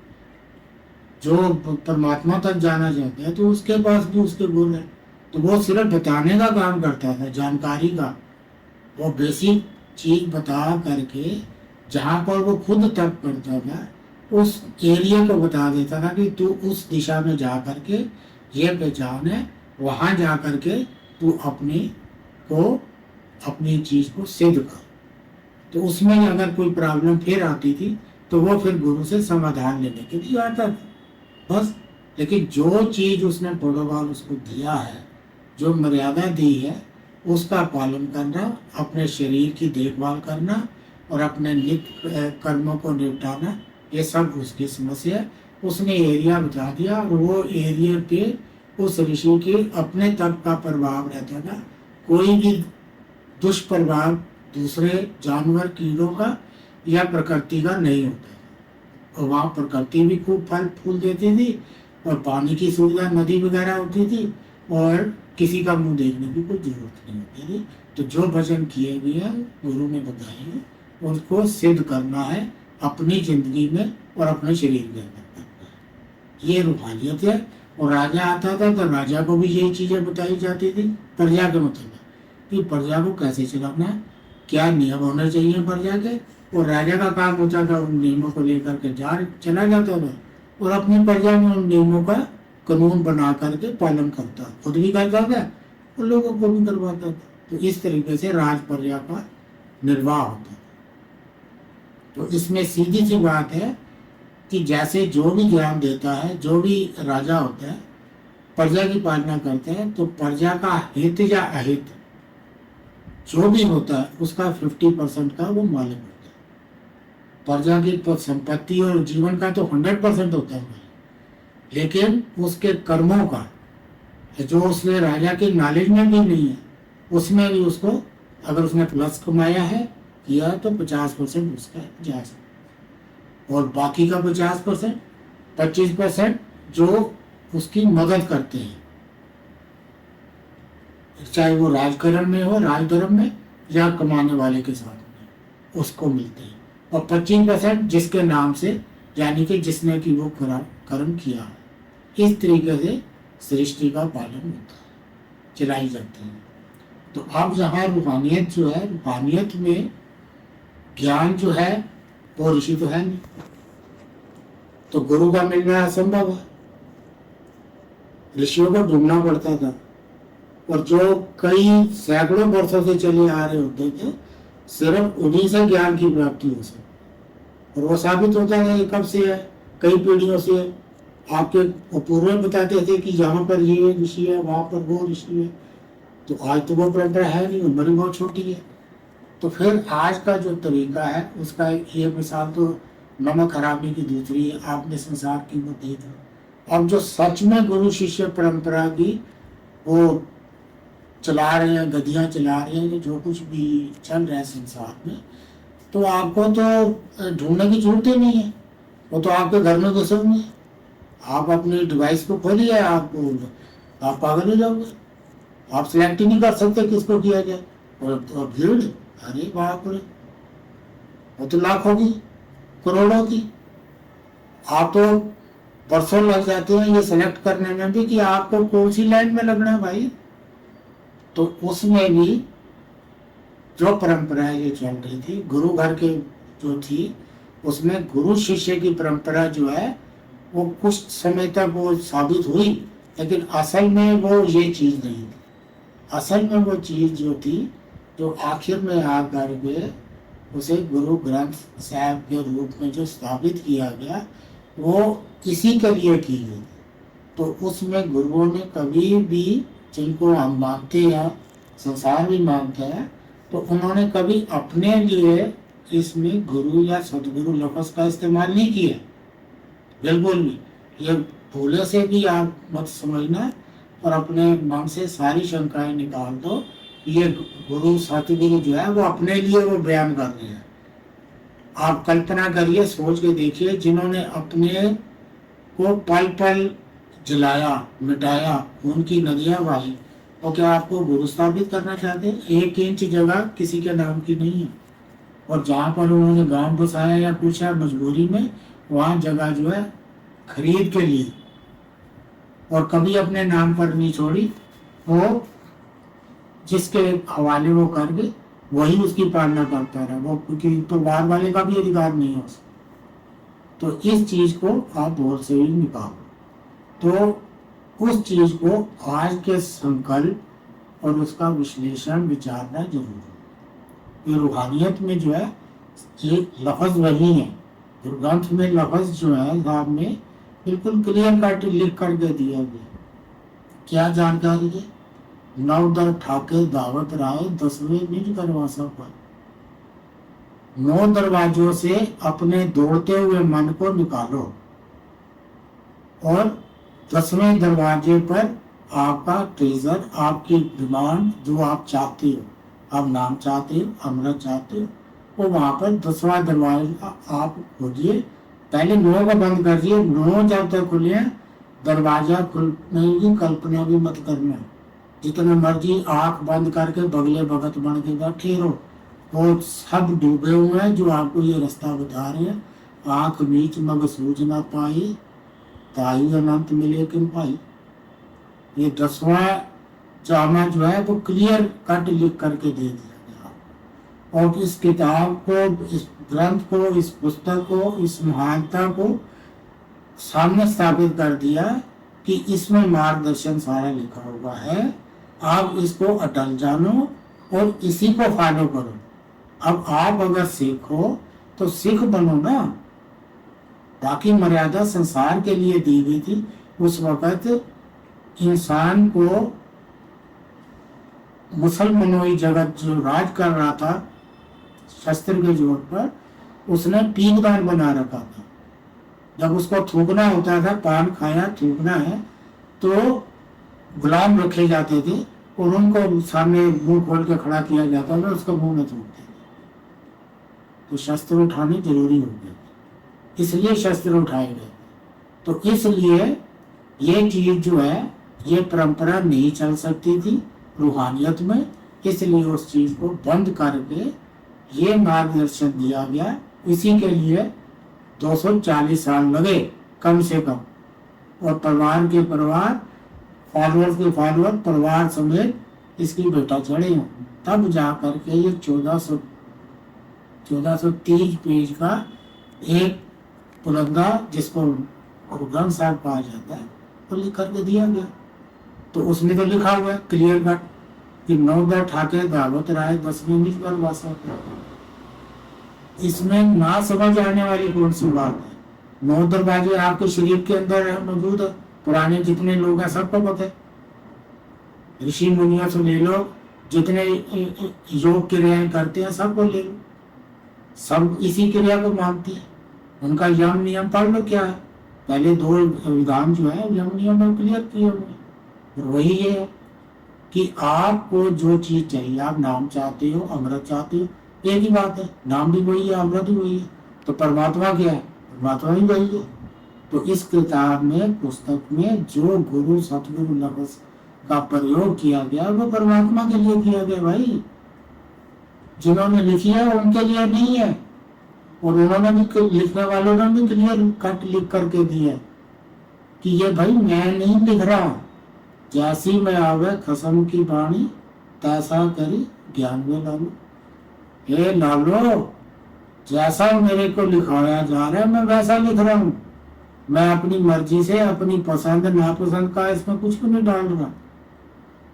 जो परमात्मा तक जाना चाहता है तो उसके पास भी उसके गुण है। तो वो सिर्फ बताने का काम करता था, जानकारी का। वो बेसिक चीज बता करके जहाँ पर वो खुद तप करता था उस एरिया को बता देता था कि तू उस दिशा में जा करके ये पहचान है, वहां जा करके तू अपनी चीज को सिद्ध कर। तो उसमें अगर कोई प्रॉब्लम फिर आती थी तो वो फिर गुरु से समाधान लेने के लिए आता था बस। लेकिन जो चीज उसने प्रोटोकॉल उसको दिया है, जो मर्यादा दी है, उसका पालन करना, अपने शरीर की देखभाल करना और अपने नित्य कर्मों को निपटाना, ये सब उसकी समस्या है। उसने एरिया बता दिया और वो एरिया पे उस ऋषि के अपने तप का प्रभाव रहता था। कोई भी दुष्प्रभाव दूसरे जानवर कीड़ों का या प्रकृति का नहीं होता था। और वहाँ प्रकृति भी खूब फल फूल देती थी और पानी की सुविधा नदी वगैरह होती थी और किसी का मुंह देखने की कोई जरूरत नहीं होती थी। तो जो भजन किए हुए हैं गुरु ने बताए हैं उनको सिद्ध करना है अपनी जिंदगी में और अपने शरीर के अंदर। ये रूहानियत है। और राजा आता था तो राजा को भी यही चीजें बताई जाती थी प्रजा के मतलब कि प्रजा को कैसे चलाना है, क्या नियम होने चाहिए प्रजा के। और राजा का काम होता था उन नियमों को लेकर के चला जाता था और अपनी प्रजा में उन नियमों का कानून बना करके पालन करता, खुद भी करता था वो लोगों को भी करवाता था। तो इस तरीके से राज प्रजा का निर्वाह होता था। तो इसमें सीधी सी बात है कि जैसे जो भी ज्ञान देता है, जो भी राजा होता है, प्रजा की पालना करते हैं, तो प्रजा का हित या अहित जो भी होता है उसका 50% का वो मालिक होता है। प्रजा की संपत्ति और जीवन का तो 100% होता है, लेकिन उसके कर्मों का जो उसने राजा के नॉलेज में भी नहीं है, उसमें भी उसको अगर उसने प्लस कमाया है किया तो 50% उसका जायज है। और बाकी का 50%, 25% जो उसकी मदद करते हैं, चाहे वो राजकरण में हो, राजधर्म में, या कमाने वाले के साथ में, उसको मिलते हैं। और 25% जिसके नाम से, यानी कि जिसने कि वो कर्म किया है। इस तरीके से सृष्टि का पालन होता है, चलाई जाती है। तो अब यहाँ रूहानियत जो है, रूहानियत में ज्ञान जो है वो ऋषि तो है नहीं, तो गुरु का मिलना असंभव है, ऋषियों को ढूंढना पड़ता था। और जो कई सैकड़ों वर्षों से चले आ रहे होते थे, सिर्फ उन्हीं से ज्ञान की प्राप्ति हो सकती। और वो साबित होता था कि कब से है, कई पीढ़ियों से है। आपके पूर्वज बताते थे कि यहाँ पर ये ऋषि है, वहां पर वो ऋषि है। तो आज तो वो परंपरा है नहीं, उम्र भी बहुत छोटी है। तो फिर आज का जो तरीका है उसका ये मिसाल तो नमक हरामी की दूसरी है, आपने संसार की वो देखा। अब जो सच में गुरु शिष्य परंपरा की वो चला रहे हैं, गद्दियाँ चला रहे हैं, जो कुछ भी चल रहा है संसार में, तो आपको तो ढूंढने की जरूरत ही नहीं है, वो तो आपके घर में घुसे हुए हैं। आप अपनी डिवाइस को खोलिए, आप पागल हो जाओगे। आप सिलेक्ट ही नहीं कर सकते किसको किया जाए। और भीड़, अरे बाप रे, वो तो लाखों की, करोड़ों की। आप तो परसों लग जाते हैं ये सिलेक्ट करने में भी कि आपको कौन सी लाइन में लगना है भाई। तो उसमें भी जो परंपराएं ये चल रही थी गुरु घर के जो थी, उसमें गुरु शिष्य की परंपरा जो है वो कुछ समय तक वो साबित हुई, लेकिन असल में वो ये चीज नहीं थी। असल में वो चीज जो थी, जो आखिर में आकर के उसे गुरु ग्रंथ साहब के रूप में जो स्थापित किया गया, वो इसी के लिए की गई। तो उसमें गुरुओं ने कभी भी, जिनको हम मानते हैं, संसार भी मानते हैं, तो उन्होंने कभी अपने लिए इसमें गुरु या सदगुरु लफ्ज का इस्तेमाल नहीं किया, बिल्कुल भी। ये भूले से भी आप मत समझना और अपने मन से सारी शंकाएं निकाल दो। ये गुरु सतगुरु जो है वो अपने लिए वो बयान कर रहे हैं। आप कल्पना करिए, सोच के देखिए, जिन्होंने अपने को पल पल जलाया, मिटाया, उनकी नदियां बही, और क्या आपको गुरु स्थापित करना चाहते हैं? 1 इंच जगह किसी के नाम की नहीं है। और जहाँ पर उन्होंने गांव बसाया या कुछ है मजबूरी में, वहाँ जगह जो है खरीद के लिए, और कभी अपने नाम पर नहीं छोड़ी। वो जिसके हवाले वो कर गए वही उसकी पालना करता रहा, वो क्योंकि परिवार वाले का भी अधिकार नहीं है। तो इस चीज को आप बहुत से ही निकालो, तो उस चीज को आज के संकल्प और उसका विश्लेषण विचारना जरूरी है। ये रूहानियत में जो है ये लफ्ज वही है, ग्रंथ में लफ्ज जो है साहब में बिल्कुल क्लियर कट लिख करके दिया गया। क्या जानकारी है? नवदर ठाके दावत राय 10वें निज करवासा पर। 9 दरवाजों से अपने दौड़ते हुए मन को निकालो और 10वें दरवाजे पर आपका ट्रेजर, आपकी डिमांड जो आप चाहते हो, आप नाम चाहते हो, अमृत चाहते हो, वो वहां पर 10वां दरवाजा आप खोलिए। पहले 9 का बंद करिए, 9 जब तक खुले दरवाजा खुलने की कल्पना भी मत करना। जितने मर्जी आंख बंद करके बगले भगत बन के बैठे रहो, वो सब डूबे हुए हैं जो आपको ये रास्ता बता रहे हैं। आंख नीच मग सूझ ना पाई, ताई अनंत मिले किम पाई। ये 10वां जामा जो है वो क्लियर कट लिख करके दे दिया गया। और इस किताब को, इस ग्रंथ को, इस पुस्तक को, इस महानता को सामने स्थापित कर दिया कि इसमें मार्गदर्शन सारा लिखा हुआ है। आप इसको अटल जानो और इसी को फॉलो करो। अब आप अगर सिख हो तो सिख बनो ना। बाकी मर्यादा संसार के लिए दी गई थी। उस वक्त इंसान को मुसलमानों जगत जो राज कर रहा था शस्त्र के जोर पर, उसने पीकदार बना रखा था। जब उसको थूकना होता था, पान खाया थूकना है, तो गुलाम रखे जाते थे और उनको सामने मुंह खोल के खड़ा किया जाता था, उसका मुंह में थूकते थे। तो शस्त्र उठाने जरूरी हो गए, इसलिए शस्त्र उठाए गए। तो इसलिए ये चीज जो है, ये परंपरा नहीं चल सकती थी रूहानियत में, इसलिए उस चीज को बंद करके ये मार्गदर्शन दिया गया। इसी के लिए 240 साल लगे कम से कम, और परिवार के परिवार, फॉलोअर के फॉलोअर, परिवार समेत इसकी बेटा चढ़े हों, तब जा करके ये 1430 पेज का एक पुलंदा, जिसको गुरु ग्रंथ साहब कहा जाता है, तो लिख करके दिया गया। तो उसमें तो लिखा हुआ है क्लियर कट कि 9 ठाके दावत राय 10वें निज पर वासा। इसमें ना समझ आने वाली कौन सी बात है? 9 दरवाजे आपके शरीर के अंदर है, मौजूद है। पुराने जितने लोग हैं सबको पता है। ऋषि मुनियों से ले लो, जितने योग क्रियाएं करते हैं सबको ले लो, सब इसी क्रिया को मानते हैं। उनका यम नियम पढ़ लो क्या है। पहले 2 विधान जो है यम नियम में क्लियर किए हुए। वही है कि आपको जो चीज चाहिए, आप नाम चाहते हो, अमृत चाहते हो, एक ही बात है। नाम भी वही है, अमृत भी वही है। तो परमात्मा क्या है? परमात्मा भी वही है। तो इस किताब में, पुस्तक में जो गुरु सतगुरु लफ्ज का प्रयोग किया गया, वो परमात्मा के लिए किया गया भाई। जिन्होंने लिखी है उनके लिए नहीं है, और उन्होंने भी, लिखने वालों ने भी क्लियर कट लिख करके दिया कि ये भाई मैं नहीं लिख रहा, जैसी मैं आवे खसम की बाणी तैसा करी ज्ञान में लालो। हे लालो, जैसा मेरे को लिखाया जा रहा है मैं वैसा लिख रहा हूँ। मैं अपनी मर्जी से, अपनी पसंद नापसंद का इसमें कुछ भी नहीं डाल रहा।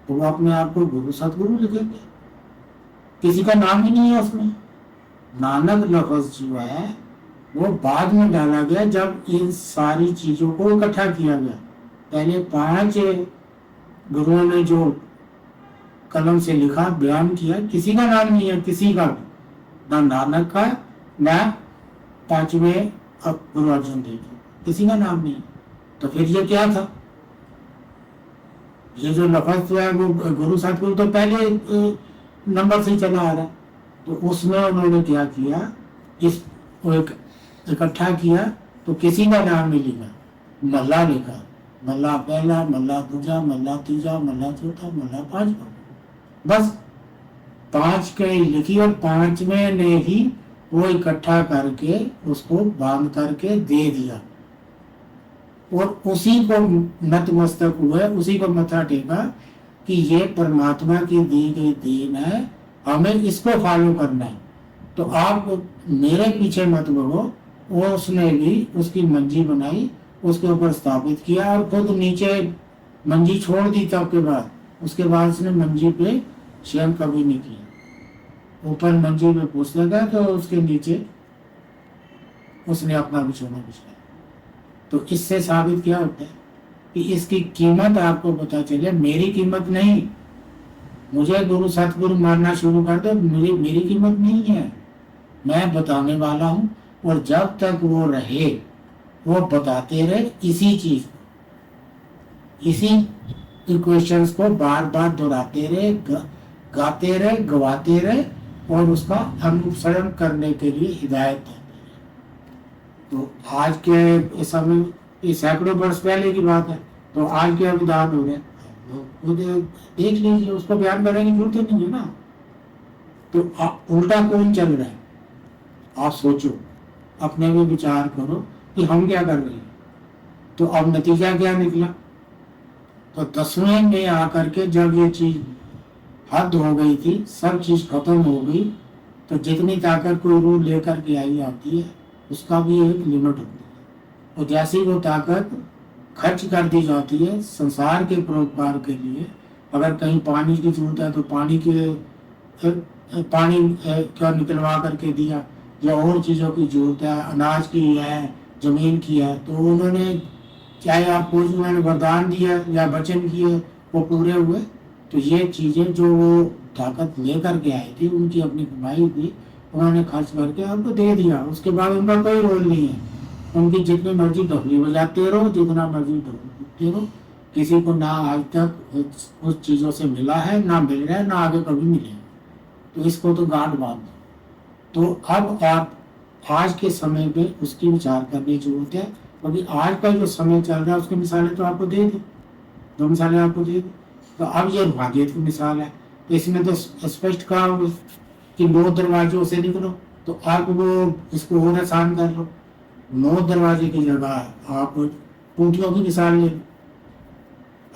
तो वो अपने आप को गुरु सतगुरु लिखेंगे, किसी का नाम ही नहीं है उसमें। नानक लफ्ज जो है वो बाद में डाला गया, जब इन सारी चीजों को इकट्ठा किया गया। पहले 5 गुरुओं ने जो कलम से लिखा, बयान किया, किसी का नाम नहीं है, किसी का, ना नानक का, ना 5वें गुरु अर्जुन देव, किसी का नाम नहीं। तो फिर ये क्या था? ये जो लफ्ज जो है वो गुरु सतगुरु तो पहले नंबर से चला आ रहा है। तो उसमें उन्होंने क्या किया, इस इकट्ठा किया, तो किसी का नाम नहीं लिखा, मल्ला लिखा। मल्ला पहला, मल्ला दूजा, मल्ला तीजा, मल्ला चौथा, मल्ला 5वां, बस 5 के लिखी। और 5वें ने ही वो इकट्ठा करके उसको बांध करके दे दिया, और उसी को नतमस्तक हुए, उसी को मथा टेका कि ये परमात्मा की दी गई दीन है, हमें इसको फॉलो करना है। तो आप मेरे पीछे मत बढ़ो। वो उसने भी उसकी मंजी बनाई, उसके ऊपर स्थापित किया, और खुद नीचे मंजी छोड़ दी। तब के बाद, उसके बाद उसने मंजी पे शयन कभी नहीं किया। ऊपर मंजी में पूछने गया तो उसके नीचे उसने अपना बिछोना बिछाया। तो इससे साबित क्या होता है कि इसकी कीमत आपको पता चले। मेरी कीमत नहीं, मुझे गुरु सतगुरु मानना शुरू कर दो, मेरी कीमत नहीं है, मैं बताने वाला हूँ। और जब तक वो रहे, वो बताते रहे इसी चीज को, इसी इक्वेशंस को बार बार दोहराते रहे, गाते रहे, गवाते रहे, और उसका अनुसरण करने के लिए हिदायत देते रहे। तो आज के समय, सैकड़ों वर्ष पहले की बात है, तो आज के विधान हो गए, देख लीजिए, उसको बयान करने की जरूरत नहीं है ना। तो उल्टा कौन चल रहा है? आप सोचो, अपने में विचार करो कि हम क्या कर रहे हैं। तो अब नतीजा क्या निकला? तो 10वें में आकर के जब ये चीज हद हो गई थी, सब चीज खत्म हो गई, तो जितनी ताकत कोई रूह लेकर के आई आती है, उसका भी एक लिमिट होती है। और जैसी वो ताकत खर्च कर दी जाती है संसार के परोपकार के लिए, अगर कहीं पानी की जरूरत है तो पानी का निकलवा करके दिया, या और चीज़ों की जरूरत है, अनाज की है, जमीन की है, तो उन्होंने चाहे आपको उन्होंने वरदान दिया या वचन किए वो पूरे हुए। तो ये चीज़ें जो वो ताकत लेकर के आई थी, उनकी अपनी कमाई थी, उन्होंने खर्च करके आपको दे दिया। उसके बाद उनका कोई रोल नहीं है, उनकी जितनी मर्जी ढोली बजाते रहो, जितना मर्जी ढोलते रहो, किसी को ना आज तक उस चीज़ों से मिला है, ना मिल रहा है, ना आगे कभी मिलेगा। तो इसको तो गांठ बांध दो। तो अब आप आज के समय पे उसकी विचार करने की जरूरत है, क्योंकि आज का जो समय चल रहा है उसकी मिसालें तो आपको दे दी, दो मिसालें आपको दे दी। तो अब ये रूहानियत की मिसाल है, तो इसमें तो स्पष्ट कहा होगा कि 9 दरवाजों से निकलो, तो आप वो इसको और आसान कर लो। 9 दरवाजे की जगह आप टूटियों की मिसाल ले लो।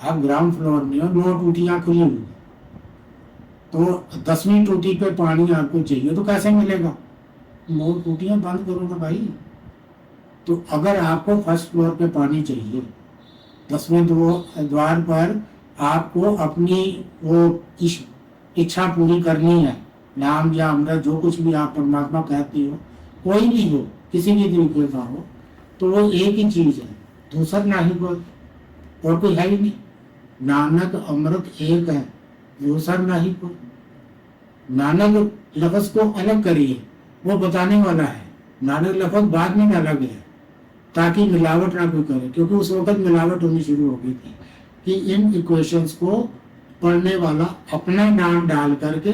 आप ग्राउंड फ्लोर में हो, 9 टूटियां खुली हुई, तो 10वीं टूटी पे पानी आपको चाहिए तो कैसे मिलेगा? 9 टूटियां बंद करो ना भाई। तो अगर आपको फर्स्ट फ्लोर पे पानी चाहिए, 10वें द्वार पर आपको अपनी वो इच्छा पूरी करनी है, नाम या अमृत जो कुछ भी आप परमात्मा कहते हो, कोई भी हो, किसी भी तरीके का हो, तो वो एक ही चीज है, दूसरा नहीं कोई और कोई है ही नहीं। नानक अमृत एक है, दूसरा नहीं कोई। नानक लफ्ज को अलग करिए, वो बताने वाला है। नानक लफ्ज बाद में अलग है, ताकि मिलावट ना कोई करे, क्योंकि उस वक्त मिलावट होनी शुरू हो गई थी कि इन इक्वेशंस को पढ़ने वाला अपना नाम डाल करके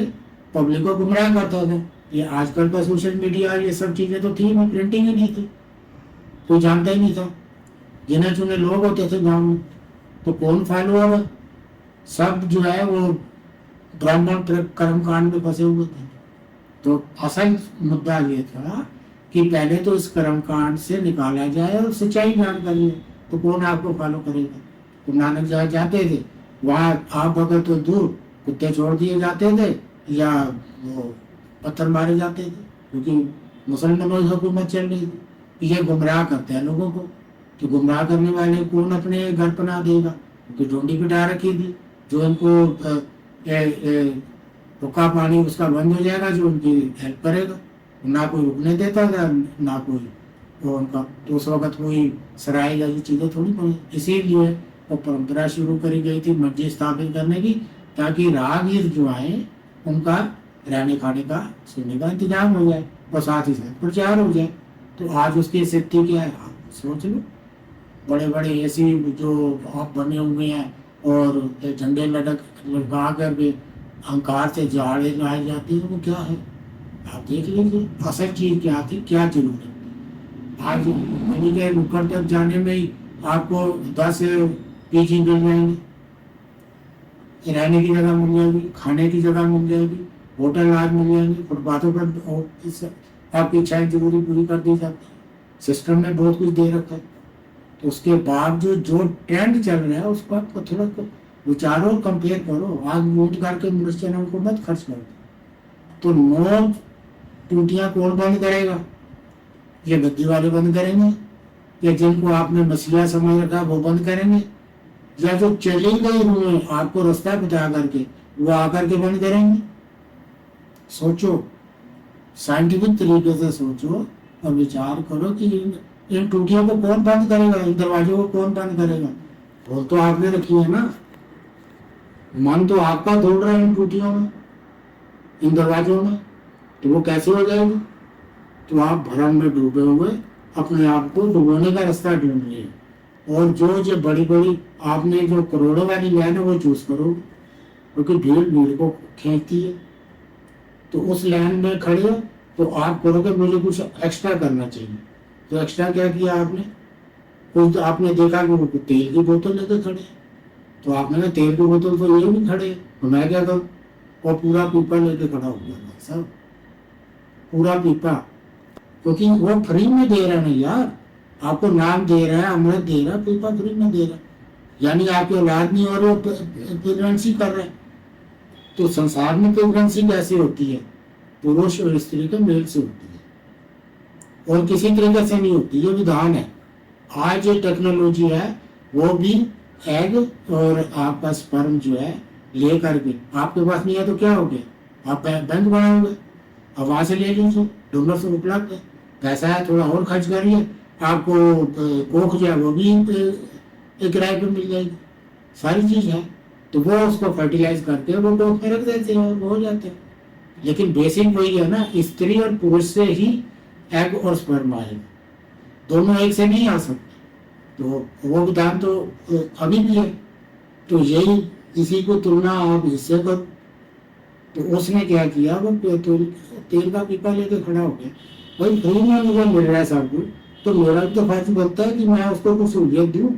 पब्लिक को गुमराह करता था। ये आजकल का सोशल मीडिया, ये सब चीजें तो थी नहीं, प्रिंटिंग ही नहीं थी, कोई जानता ही नहीं था। गिने चुने लोग होते थे गाँव में, तो कौन फॉलोअर है? सब जो है वो ब्राह्मण कर्मकांड में फंसे हुए थे। तो असल मुद्दा ये था कि पहले तो इस कर्मकांड से निकाला जाए और सच्चाई ज्ञान करिए, तो कौन आपको फॉलो करेगा? तो नानक जहाँ जाते थे वहाँ आप अगर तो दूर कुत्ते छोड़ दिए जाते थे या वो पत्थर मारे जाते थे, क्योंकि मुसलमानों की हुकूमत चल रही थी। ये गुमराह करते हैं लोगों को, तो गुमराह करने वाले कौन अपने घर पना देगा? क्योंकि ढूंढी बिठा रखी थी, जो इनको रुका पानी उसका बंद हो जाएगा, जो उनकी हेल्प करेगा। ना कोई रुकने देता था, ना कोई वो उनका। तो उस वक्त कोई सराय या ये चीज़ें थोड़ी पड़ी, इसीलिए वो परंपरा शुरू करी गई थी मस्जिद स्थापित करने की, ताकि राहगीर जो आए उनका रहने खाने का सोने का इंतजाम हो जाए और साथ ही साथ प्रचार हो जाए। तो आज उसकी स्थिति क्या है आप सोच लो। बड़े बड़े ऐसी जो आप बने हुए हैं और झंडे लगा कर भी अहंकार से जाड़े लगाए जाते हैं, वो क्या है आप देख लीजिए। असल चीज क्या थी, क्या जरूरत। आज कहीं के नुक्कड़ तक जाने में ही आपको 10 पीजी मिल जाएंगे, रहने की जगह मिल जाएगी, खाने की जगह मिल जाएगी, होटल आज मिल जाएंगे, फुटपाथों पर आपकी इच्छाएं जरूरी पूरी कर दी जाती है। सिस्टम में बहुत कुछ दे रखा है। तो उसके बावजूद जो ट्रेंड चल रहा है उसको आपको थोड़ा विचारो, कंपेयर करो। आज वोट करके मनुष्य को मत खर्च करो। तो 9 टूटियां कौन बंद करेगा? ये गद्दी वाले बंद करेंगे, या जिनको आपने मसीहा समझ रखा वो बंद करेंगे, या जो चले गए हुए आपको रास्ता बता करके वो आकर के बंद करेंगे? सोचो, साइंटिफिक तरीके से सोचो और विचार करो कि इन टूटियों को कौन बंद करेगा, इन दरवाजों को कौन बंद करेगा? वो तो आपने रखी है ना, मन तो आपका दौड़ रहा है इन टूटियों में, इन दरवाजों में, तो वो कैसे हो जाएगी? तो आप भ्रम में डूबे हुए अपने आप को डुबोने का रास्ता ढूंढ लिए, और जो बड़ी बड़ी आपने जो करोड़ों वाली लाइन है वो चूज करोगे, क्योंकि भीड़ भीड़ को खींचती है। तो उस लाइन में खड़े हो तो आप करोगे मुझे कुछ एक्स्ट्रा करना चाहिए। तो एक्स्ट्रा क्या किया आपने? कुछ तो आपने देखा कि वो तेल की बोतल लेकर खड़े, तो आपने कहा तेल की बोतल तो ये भी खड़े, तो मैं क्या करूँ? और पूरा पीपा लेके खड़ा हो गया भाई साहब, पूरा पीपा, क्योंकि वो फ्री में दे रहा है यार, आपको नाम दे रहा है, अमृत दे रहा है, पीपा फ्री में दे रहा है, यानी आपकी औलाद नहीं और वो प्रेगनेंसी कर रहे हैं। तो संसार में प्रेगनेंसी कैसे होती है? पुरुष और स्त्री के मेल से होती है, और किसी तरीके से नहीं होती, ये विधान है। आज जो टेक्नोलॉजी है वो भी एग और आपका स्पर्म जो है ले करके, आपके पास नहीं है तो क्या हो गया, आप बैंक बनाओगे, अब वहां से ले लीजिए, डोनर से उपलब्ध है, पैसा है थोड़ा और खर्च करिए, आपको कोख जो है वो भी एक किराए पे मिल जाएगी, सारी चीज है। तो वो उसको फर्टिलाइज करके वो कोख में रख देते हैं और वो हो जाते हैं। लेकिन बेसिक वही है ना, स्त्री और पुरुष से ही एग और स्पर्म आएगा, दोनों एक से नहीं आ सकते। तो वो विधान तो अभी भी है। तो यही इसी को तुलना आप इससे कर। तो उसने क्या किया, वो तेल का पीपा लेके खड़ा हो गया, भाई फ्री में मुझे मिल रहा है सब कुछ, तो मेरा भी तो फर्ज बनता है कि मैं उसको कुछ सहूलियत दूँ,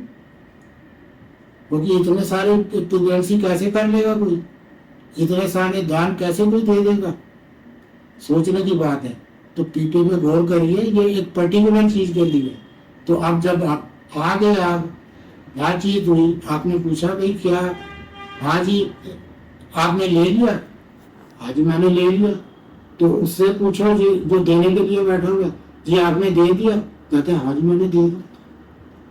क्योंकि इतने सारे प्रेगनेंसी कैसे कर लेगा कोई, इतने सारे दान कैसे कोई दे देगा, सोचने की बात है। तो पीपे पे गौर करिए, ये एक पर्टिकुलर चीज के लिए। तो अब जब आप आ गए, आप बातचीत हुई, आपने पूछा भाई क्या, हाँ जी आपने ले लिया, हाँ जी मैंने ले लिया, तो उससे पूछो जी जो देने के लिए बैठोगे, जी आपने दे दिया, कहते हैं हाँ जी मैंने दे दिया।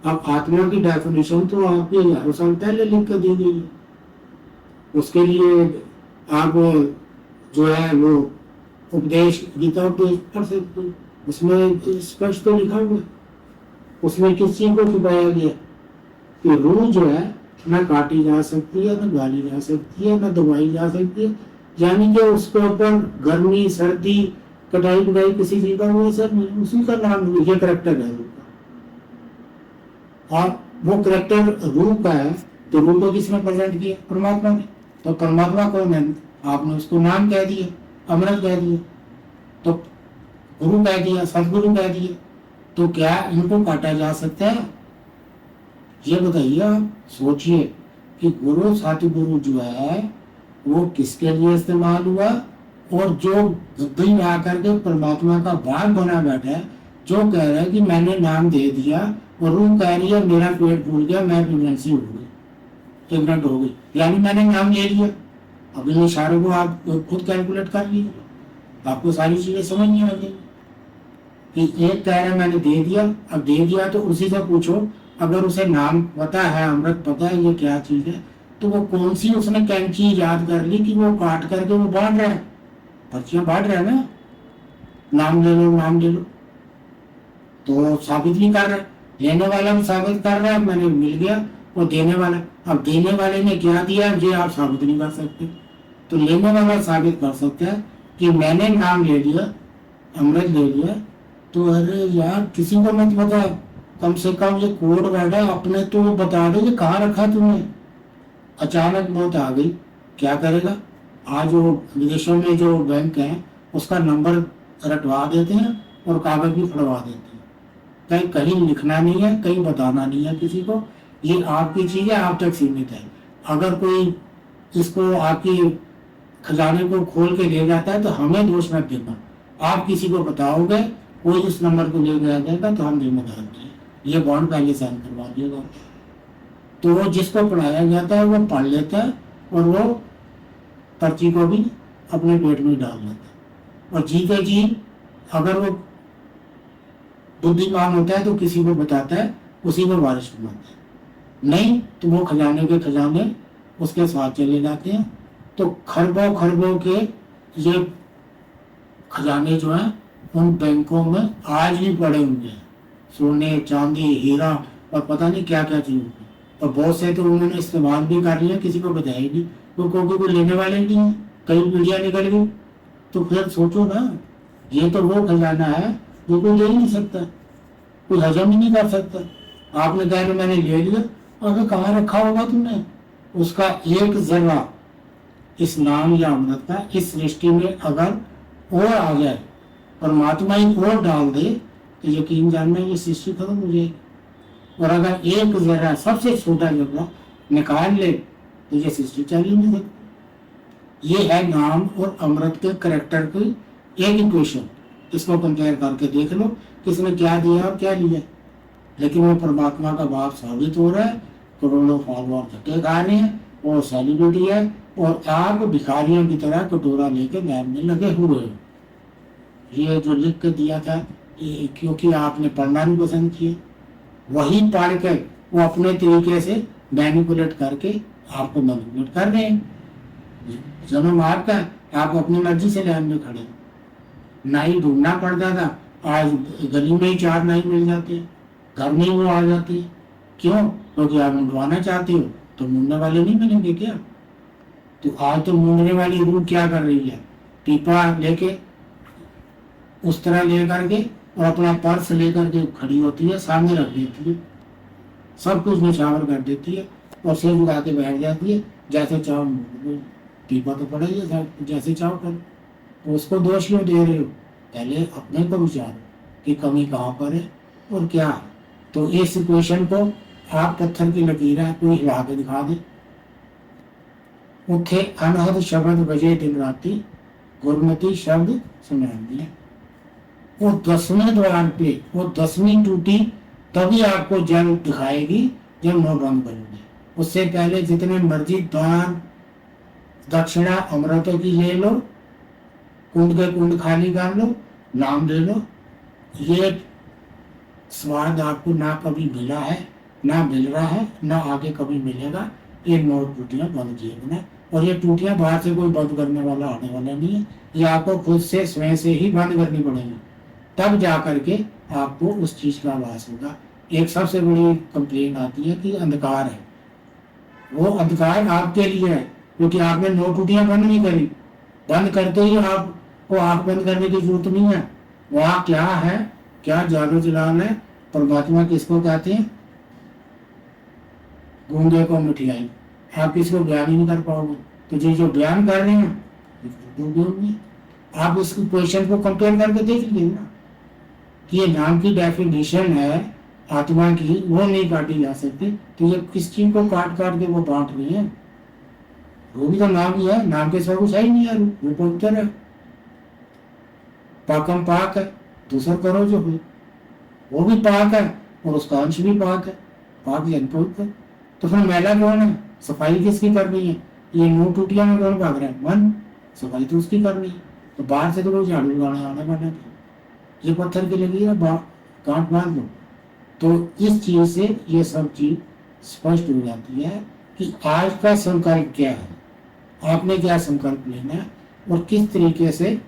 अब आत्मा की डेफिनेशन तो आपके 1000 साल पहले लिख कर दी गई है, उसके लिए आप जो है वो उपदेश, गीता उपदेश पढ़ सकते हैं, उसमें स्पष्ट तो लिखा हुआ है। उसमें किस चीज को छुपाया गया कि रूह जो है न काटी जा सकती है, न गाली जा सकती है, न दबाई जा सकती है, यानी कि उसके ऊपर गर्मी सर्दी कटाई बुटाई किसी चीज का वो सब नहीं, उसी का नाम ये करेक्टर है रूह का। और वो करेक्टर रूह का है, तो रूह को किसने प्रेजेंट किया, परमात्मा ने। तो परमात्मा कौन है, आपने उसको नाम कह दिया, अमृत कह दिया, तो गुरु कह दिया, सदगुरु कह दिया, तो क्या इनको काटा जा सकता है? ये बताइए, आप सोचिए कि गुरु सतगुरु जो है वो किसके लिए इस्तेमाल हुआ, और जो गद्दी में आकर के परमात्मा का भाग बना बैठा है, जो कह रहा है कि मैंने नाम दे दिया, और रूह कह रही है मेरा पेट फूल गया, मैं प्रेगनेंसी हो गई, प्रेगनेंट हो गई, यानी मैंने नाम ले लिया। अब इन इशारों को आप खुद कैलकुलेट कर लीजिए, आपको सारी चीजें समझ नहीं आएगी कि एक कह रहा है मैंने दे दिया, अब दे दिया तो उसी से पूछो, अगर उसे नाम पता है, अमृत पता है ये क्या चीज है, तो वो कौन सी उसने कैंची याद कर ली कि वो काट करके वो बांट रहा है, पर्चियां बांट रहा है ना, नाम ले लो नाम ले लो, तो साबित नहीं कर रहा है, लेने वाला भी साबित कर रहा है मैंने मिल गया, और देने वाला, अब देने वाले ने क्या दिया ये आप साबित नहीं कर सकते, तो लेने वाला साबित कर सकता है कि मैंने नाम ले लिया, अमृत ले लिया। तो अरे यार किसी को मत बता, कम से कम ये कोड वर्ड है अपने तो बता दो कि कहाँ रखा तुमने। अचानक मौत आ गई, क्या करेगा? आज वो विदेशों में जो बैंक है उसका नंबर रटवा देते हैं और कागज भी फड़वा देते हैं, कहीं कहीं लिखना नहीं है, कहीं बताना नहीं है किसी को, ये आपकी चीज है, आप तक सीमित है। अगर कोई इसको आपकी खजाने को खोल के ले जाता है तो हमें दोष मत देना, आप किसी को बताओगे कोई इस नंबर को ले गया जाएगा तो हम जिम्मेदार हैं, ये बॉन्ड पहले साइन करवा दिएगा। तो वो जिसको पढ़ाया जाता है वो पढ़ लेता है और वो पर्ची को भी अपने पेट में डाल लेता है, और जी के जी अगर वो बुद्धिमान होता है तो किसी को बताता है, उसी को वारिस बनाता है, नहीं तो वो खजाने के खजाने उसके साथ चले जाते हैं। तो खरबों खरबों के ये खजाने जो हैं उन बैंकों में आज भी पड़े हुए हैं, सोने चांदी हीरा और पता नहीं क्या क्या चीज, और बहुत से तो उन्होंने इस्तेमाल भी कर लिया, किसी को बताया भी, तो क्योंकि कोई लेने वाले नहीं है, कई पीढ़ियां निकल गई। तो फिर सोचो ना, ये तो वो खजाना है जो कोई ले ही नहीं सकता, कोई हजम ही नहीं कर सकता। आपने कहा कि मैंने ले लिया, अगर कहाँ रखा होगा तुमने, उसका एक जरा इस नाम या अमृत का इस सृष्टि में अगर और आ जाए, परमात्मा ही और डाल दे, तो यकीन जानना ये सृष्टि खत्म हो जाएगी। और अगर एक जरा सबसे छोटा जगह निकाल ले तो ये सृष्टि चल ही नहीं सकती। ये है नाम और अमृत के करेक्टर की एक इक्वेशन, इसको कंपेयर करके देख लो किसने क्या दिया और क्या लिया। लेकिन वो परमात्मा का बाप साबित हो रहा है, करोड़ों फॉलोअर धक्के खा रहे हैं, और सेलिब्रिटी है, और आप भिखारियों की तरह कटोरा लेके लैब में लगे हुए हो। ये जो लिख के दिया था क्योंकि आपने पढ़ना नहीं पसंद किया, वही पढ़ के वो अपने तरीके से मैनिपुलेट करके आपको मैनिपुलेट कर रहे हैं। जन्म आपका है, आप अपनी मर्जी से लाइन में खड़े हो। नाई ढूंढना पड़ता था, आज गली में ही 4 नाई मिल जाते हैं, घर में ही वो आ जाती है। क्यों? क्योंकि आप मुंडवाना चाहते हो तो मुंडने वाले नहीं मिलेंगे क्या? तो आज तो मुंडने वाली रूह क्या कर रही है, पीपा लेके उस तरह लेकर के और अपना पर्स लेकर के खड़ी होती है, सामने रख देती है, सब कुछ निछावर कर देती है और सिर झुका के बैठ जाती है, जैसे चाहो मुंड लो। पीपा तो पड़ा ही है, जैसे चाहो करो। तो उसको दोष क्यों दे रहे हो? पहले अपने को विचारो कि कमी कहाँ पर है और क्या है। तो इस इक्वेशन को आप पत्थर की लकीर है, कोई हिला के दिखा दे। उठे अनहद शब्द बजे दिन राती, गुरमती शब्द सुनान दिया। वो 10वें द्वार पे वो 10वीं टूटी तभी आपको जल दिखाएगी जब मुंह बंद करोगे। उससे पहले जितने मर्जी दान दक्षिणा अमृतों की ले लो, कुंड के कुंड खाली कर लो, नाम ले लो, ये स्वाद आपको ना कभी मिला है, ना मिल रहा है, ना आगे कभी मिलेगा। ये 9 टूटियां बंद किए बिना, और ये टूटियां बाहर से कोई बंद करने वाला आने वाला नहीं है, ये आपको खुद से स्वयं से ही बंद करनी पड़ेगी, तब जा करके आपको उस चीज का आभास होगा। एक सबसे बड़ी कंप्लेन आती है कि अंधकार है। वो अंधकार आपके लिए है क्योंकि आपने 9 टूटियां बंद नहीं करी। बंद करते ही आपको आंख बंद करने की जरूरत नहीं है। वहां क्या है, क्या जादू जलाल है, परमात्मा किसको कहते हैं? गूंगे को मिठाई। आप इसको बयान ही नहीं कर पाओगे, तो जो बयान कर रहे हैं आप उस क्वेश्चन को कंपेयर करके देख लीजिए ना कि ये नाम की डेफिनेशन है आत्मा की, वो नहीं काटी जा सकती, तो ये किस चीज को काट काट के वो बांट रही है? वो भी तो नाम ही है, नाम के सब कुछ है ही नहीं है, वो पवित्र है, पाकम पाक है, दूसरा करो जो हो वो भी पाक है और उसका अंश भी पाक है, पाक जन पवित्र। तो फिर मैला कौन है? सफाई किसकी करनी है? ये 9 टूटियां में कौन भाग रहा है? मन। सफाई तो उसकी करनी है, तो बाहर से तो कोई झाड़ू लगाने आने वाला नहीं। ये पत्थर की लगी है, काट मार दो। तो इस चीज से ये सब चीज स्पष्ट हो जाती है कि आज का संकल्प क्या है, आपने क्या संकल्प लेना है और किस तरीके से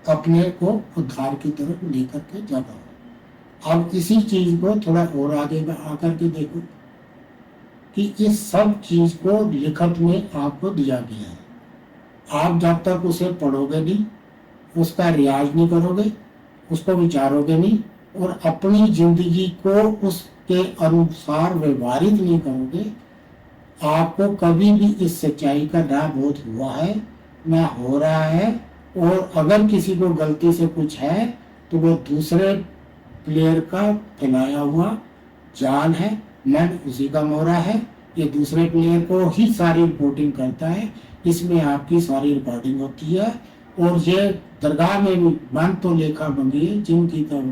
अपने को उद्धार की तरफ लेकर के जाना है। अब इसी चीज को थोड़ा और आगे आकर के देखो कि इस सब चीज को लिखत में आपको दिया गया है। आप जब तक उसे पढ़ोगे नहीं, उसका रियाज नहीं करोगे, उसको विचारोगे नहीं और अपनी जिंदगी को उसके अनुसार व्यवहारित नहीं करोगे, आपको कभी भी इस सच्चाई का ना बोध हुआ है ना हो रहा है। और अगर किसी को गलती से कुछ है तो वो दूसरे प्लेयर का फैलाया हुआ जाल है, मन उसी का मोहरा है, ये दूसरे प्लेयर को ही सारी रिपोर्टिंग करता है, इसमें आपकी सारी रिकॉर्डिंग होती है। और ये दरगाह में भी मन तो लेखा मंगिए जिनकी तो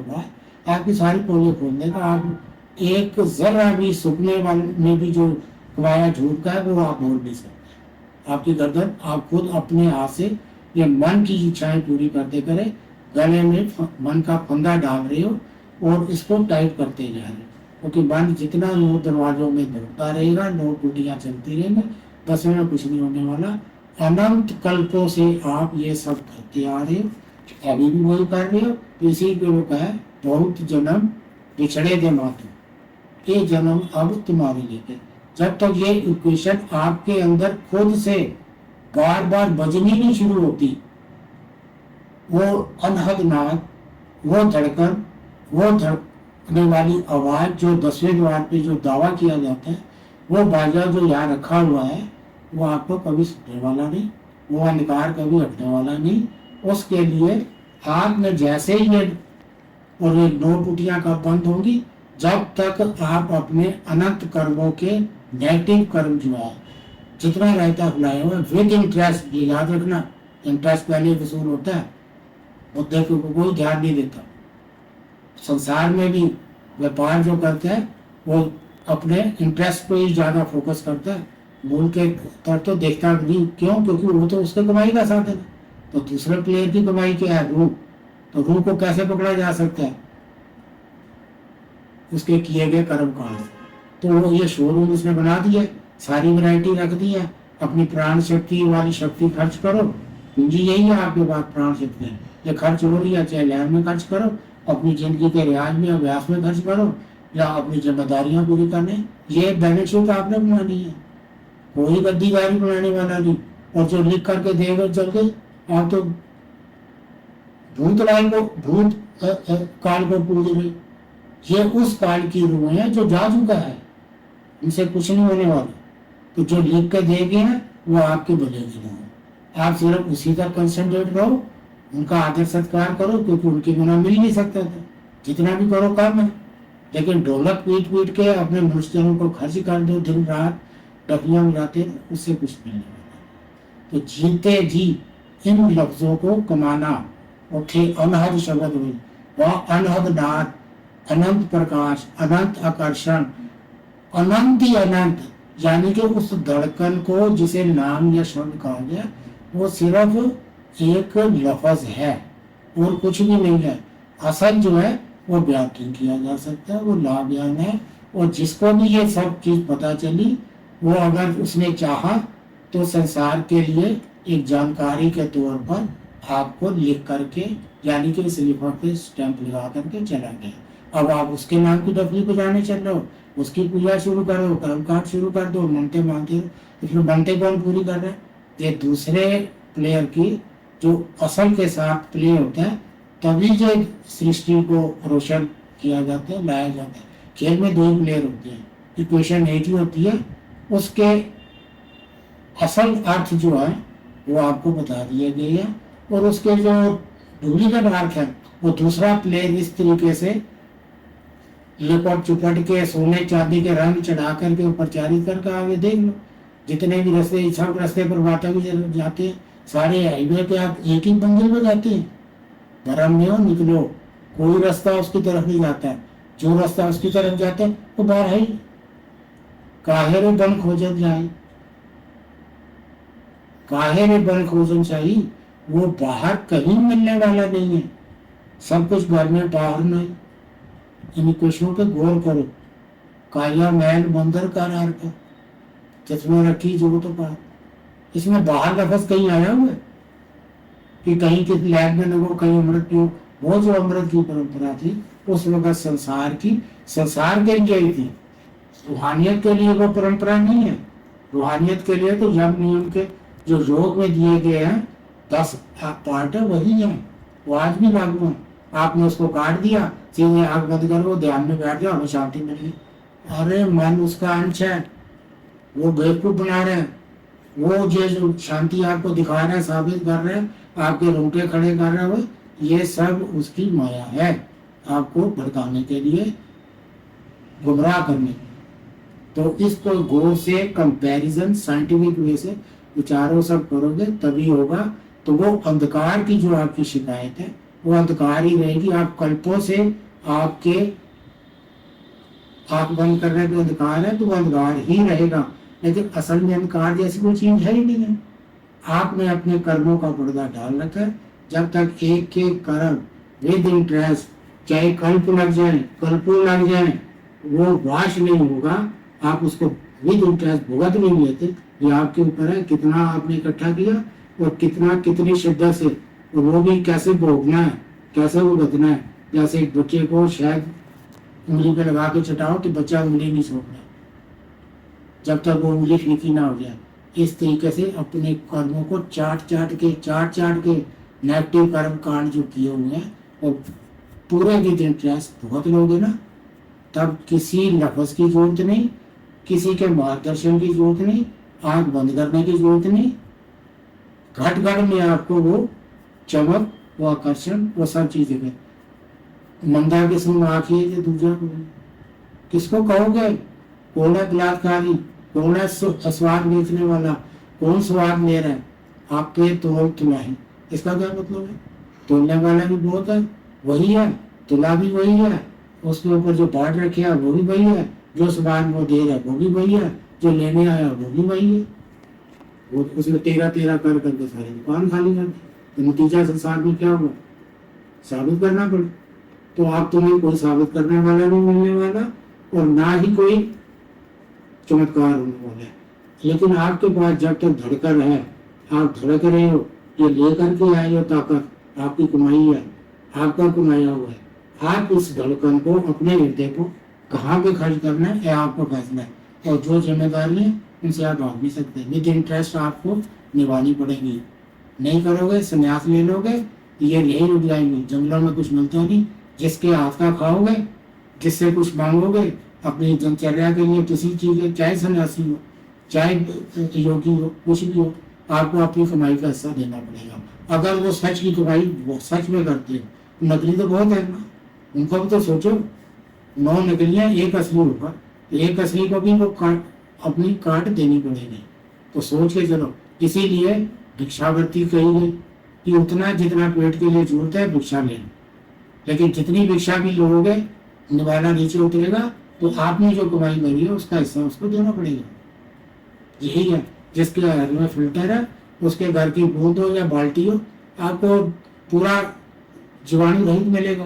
आपकी सारी पोले खोल देगा। आप एक जरा भी सुपने वाले में भी जो कमाया झूठ का है वो आप बोल नहीं सकते। आपकी गर्दन आप खुद अपने हाथ से ये मन की इच्छाएं पूरी करते करे, गले में मन का फंदा डाल रहे हो और इसको टाइट करते जा रहे हो, क्योंकि मन जितना 9 दरवाजों में दौड़ता रहेगा, 9 टूटियां चलती रहेंगी, 10वें में कुछ नहीं होने वाला। अनंत कल्पों से आप ये सब करते आ रहे हो, अभी भी वही कर रहे हो। तो इसी पे वो कहे बहुत जन्म बिछड़े दे मातु, ये जन्म अब तुम्हारे लिए। जब तक ये इक्वेशन आपके अंदर खुद से बार बार बजनी नहीं शुरू होती, वो अनहद नाद, वो धड़कन, वो धड़कने वाली आवाज जो 10वें द्वार पे जो दावा किया जाता है, वो बाजा जो यहाँ रखा हुआ है, वो आपको कभी सुनने वाला नहीं, वो अंधकार कभी हटने वाला नहीं। उसके लिए आपने जैसे ही ये और ये 9 टूटियां कब बंद होंगी, जब तक आप अपने अनंत कर्मों के नेगेटिव कर्म जो है जितना रहता फुलाए हुए विद इंटरेस्ट, ये याद रखना, इंटरेस्ट पहले वसूल होता है, मुद्दे को कोई ध्यान नहीं देता। संसार में भी व्यापार जो करते हैं वो अपने इंटरेस्ट पे ही ज्यादा फोकस करता है, मूल के तौर तो देखता नहीं। क्यों? क्योंकि वो तो उसके कमाई का साधन है। तो दूसरे प्लेयर की कमाई क्या है? रूह। तो रूह को कैसे पकड़ा जा सकता है? उसके किए गए कर्म कांड। तो वो ये शोरूम उसने बना दिया, सारी वैरायटी रख दी है, अपनी प्राण शक्ति वाली शक्ति खर्च करो, पूंजी यही है आपके पास, प्राण शक्ति है, ये खर्च हो रही है, चाहे लहर में खर्च करो, अपनी जिंदगी के रियाज में अभ्यास में खर्च करो, या अपनी जिम्मेदारियां पूरी करने, ये बैलेंस शीट आपने बनानी है, कोई गद्दीदारी बनाने वाला नहीं। और जो लिख करके देगा चल के, आप तो भूत लाइन को भूत काल को पूज रहे। ये उस काल की रूह है जो जा चुका है, इनसे कुछ नहीं होने वाला। तो जो लिख के देगी ना वो आपके भले की रूह है। आप सिर्फ उसी तक कंसंट्रेट रहो, उनका आदर सत्कार करो, क्योंकि उनके बिना मिल नहीं सकता था, जितना भी करो कम है। लेकिन ढोलक पीट पीट के अपने मनुष्यों को खर्च कर दो, दिन रात टकलियां मिलाते, उससे कुछ मिलने वाला। तो जीते जी इन लफ्जों को कमाना, उठे अनहद शब्द में, वह अनहद नाद, अनंत प्रकाश, अनंत आकर्षण, अनंत ही अनंत, यानी कि उस धड़कन को जिसे नाम या शब्द कहा गया, वो सिर्फ एक लफ्ज है और कुछ भी नहीं है। असल जो है वो बयान नहीं किया जा सकता, वो ला बयान है। और जिसको भी ये सब चीज पता चली, वो अगर उसने चाहा तो संसार के लिए एक जानकारी के तौर पर आपको लिख करके, यानी कि इस लिफाफे पे स्टैंप लगा करके चला गया। अब आप उसके नाम की डफली को जाने चल रहे हो, उसकी पूजा शुरू करो, कर्मकांड शुरू कर दो, मनते मानते हो, इसमें बनते कौन पूरी कर रहे हैं? ये दूसरे प्लेयर की जो असल के साथ प्ले होता है, तभी जो सृष्टि को रोशन किया जाता है, लाया जाता है। खेल में दो ही प्लेयर होते हैं, इक्वेशन एक ही होती है, उसके असल अर्थ जो है वो आपको बता दिए गए हैं, और उसके जो डुप्लीकेट अर्थ है वो दूसरा प्लेयर इस तरीके से लिपट चुपट के सोने चांदी के रंग चढ़ा करके ऊपर चारित करके आगे देख लो। जितने भी रास्ते, सब रास्ते पर बातें भी जाते हैं, सारे हाईवे पे आप एक ही मंजिल पे जाते हैं, धर्म में हो निकलो, कोई रास्ता उसकी तरफ नहीं जाता है। जो रास्ता उसकी तरफ जाता है वो बाहर है ही। काहे रे बन खोजन जाए, काहे रे बन खोजन चाहिए, वो बाहर कहीं मिलने वाला नहीं है, सब कुछ घर में बाहर नहीं। इन क्वेश्चनों पे गौर करो। काया मैल मंदिर का रार का चश्मे रखी जो तो पा, इसमें बाहर लफ्ज कहीं आया हुआ है कि कहीं किस लैब में लगो, कहीं अमृत पियो। वो जो अमृत की परंपरा थी उस वक्त संसार के लिए ही थी, रूहानियत के लिए वो परंपरा नहीं है। रूहानियत के लिए तो यम नियम के जो योग में दिए गए हैं 10 पार्ट है, वही है, वो आज भी लागू है। आपने उसको काट दिया, सीधे आग बंद कर, वो ध्यान में बैठ गया, हमें शांति मिल गई। अरे मन उसका अंश है, वो बेवकूफ बना रहे हैं, वो जो शांति आपको दिखा रहे हैं, साबित कर रहे हैं, आपके रोंगटे खड़े कर रहे हैं, ये सब उसकी माया है, आपको भड़काने के लिए, गुमराह करने के लिए। तो इसको गौर से कंपैरिजन साइंटिफिक वे से विचारों सब करोगे तभी होगा। तो वो अंधकार की जो आपकी शिकायत है वो अंधकार ही रहेगी। आप कल्पों से आपके आंख बंद करने पे अंधकार है तो वो अंधकार ही रहेगा, लेकिन असल में अंधकार जैसी कोई चीज है ही नहीं है। आपने अपने कर्मों का पर्दा डाल रखा है। जब तक एक एक कर्म विद इंटरेस्ट, चाहे कल्प लग जाए, कल्पों लग जाए, वो वाश नहीं होगा, आप उसको विद इंटरेस्ट भुगत नहीं लेते। ये आपके ऊपर है कितना आपने इकट्ठा किया और कितनी शिद्दत से, और वो भी कैसे भोगना है, कैसे भुगतना है। जैसे एक बच्चे को शायद उंगली पे लगा के चटाओ तो बच्चा उंगली नहीं छोड़ना जब तक वो उंगली फीकी ना हो जाए। इस तरीके से अपने कर्मों को चाट चाट के नेगेटिव कर्म कांड जो किए हुए हैं और पूरे विद इंटरेस्ट भुगत लोगे ना, तब किसी लफ्ज की जरूरत नहीं, किसी के मार्गदर्शन की जरूरत नहीं, आंख बंद करने की जरूरत नहीं। घट घट में आपको वो चमक, वो आकर्षण, वो सब चीजें हैं। मंदा किस्म आखिए जो दूसरा किसको कहोगे? कौन है बलात्कारी, कौन है स्वाद बेचने वाला, कौन स्वाद ले रहा है? आप पे तोल तुला है, इसका क्या मतलब है? तोलने वाला भी बहुत है, वही है, तुला भी वही है, उसके ऊपर जो बांट रखे है वो भी वही है, जो स्वाद वो दे रहा है वो भी वही है, जो लेने आया वो भी वही है। वो उसमें तेरा कर करके सारी दुकान खाली कर दी। तो नतीजा संसार में क्या हुआ? साबित करना पड़ा। तो आप तुम्हें कोई साबित करने वाला नहीं मिलने वाला और ना ही कोई चमत्कार होने वाला है। लेकिन आपके पास जब तक धड़कन है, आप धड़क रहे हो, ये लेकर के आए हो ताकत, आपकी कमाई है, आपका कमाया हुआ है। आप इस धड़कन को, अपने हृदय को कहाँ पे खर्च करना है, यह आपका फैसला है। और जो जिम्मेदारी है उनसे आप भाग नहीं सकते, विद इंटरेस्ट आपको निभानी पड़ेगी। नहीं करोगे, संन्यास ले लोगे, ये यही रुक जाएंगे। जंगलों में कुछ मिलता नहीं, जिसके हाथ का खाओगे, जिससे कुछ मांगोगे अपनी दिनचर्या के लिए, किसी चीज के, चाहे सन्यासी हो, चाहे योगी हो, कुछ भी हो, आपको अपनी कमाई का हिस्सा देना पड़ेगा। अगर वो सच की कमाई वो सच में करते हो, नकली तो बहुत है ना, उनको भी तो सोचो। 9 नकलियां, एक असली होगा, एक असली को भी वो अपनी काट देनी पड़ेगी। तो सोच के चलो। इसीलिए भिक्षावृत्ति कही गई कि उतना जितना पेट के लिए जरूरत है भिक्षा ले लो, लेकिन जितनी भिक्षा भी लोगे, निवाला नीचे उतरेगा, तो आपने जो कमाई करी है उसका हिस्सा उसको देना पड़ेगा। यही है, जिसके घर में फिल्टर है उसके घर की बूंद हो या बाल्टी हो, आपको पूरा जीवाणु रहित मिलेगा।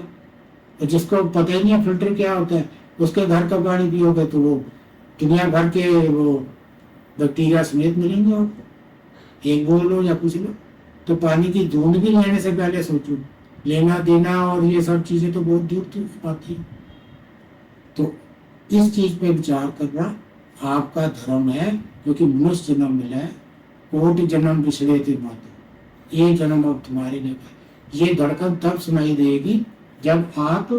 तो जिसको पता ही नहीं है फिल्टर क्या होता है, उसके घर का पानी पियोगे तो वो दुनिया भर के वो बैक्टीरिया समेत मिलेंगे आपको। एक बोल लो या कुछ लो, तो पानी की बूंद भी लेने से पहले सोचो। लेना देना और ये सब चीजें तो बहुत दूर की बात है। तो इस चीज पे विचार करना आपका धर्म है, क्योंकि मनुष्य जन्म मिला है, कोटि जन्म पिछड़े थे मातो, ये जन्म अब तुम्हारे लिए। ये धड़कन तब सुनाई देगी जब आप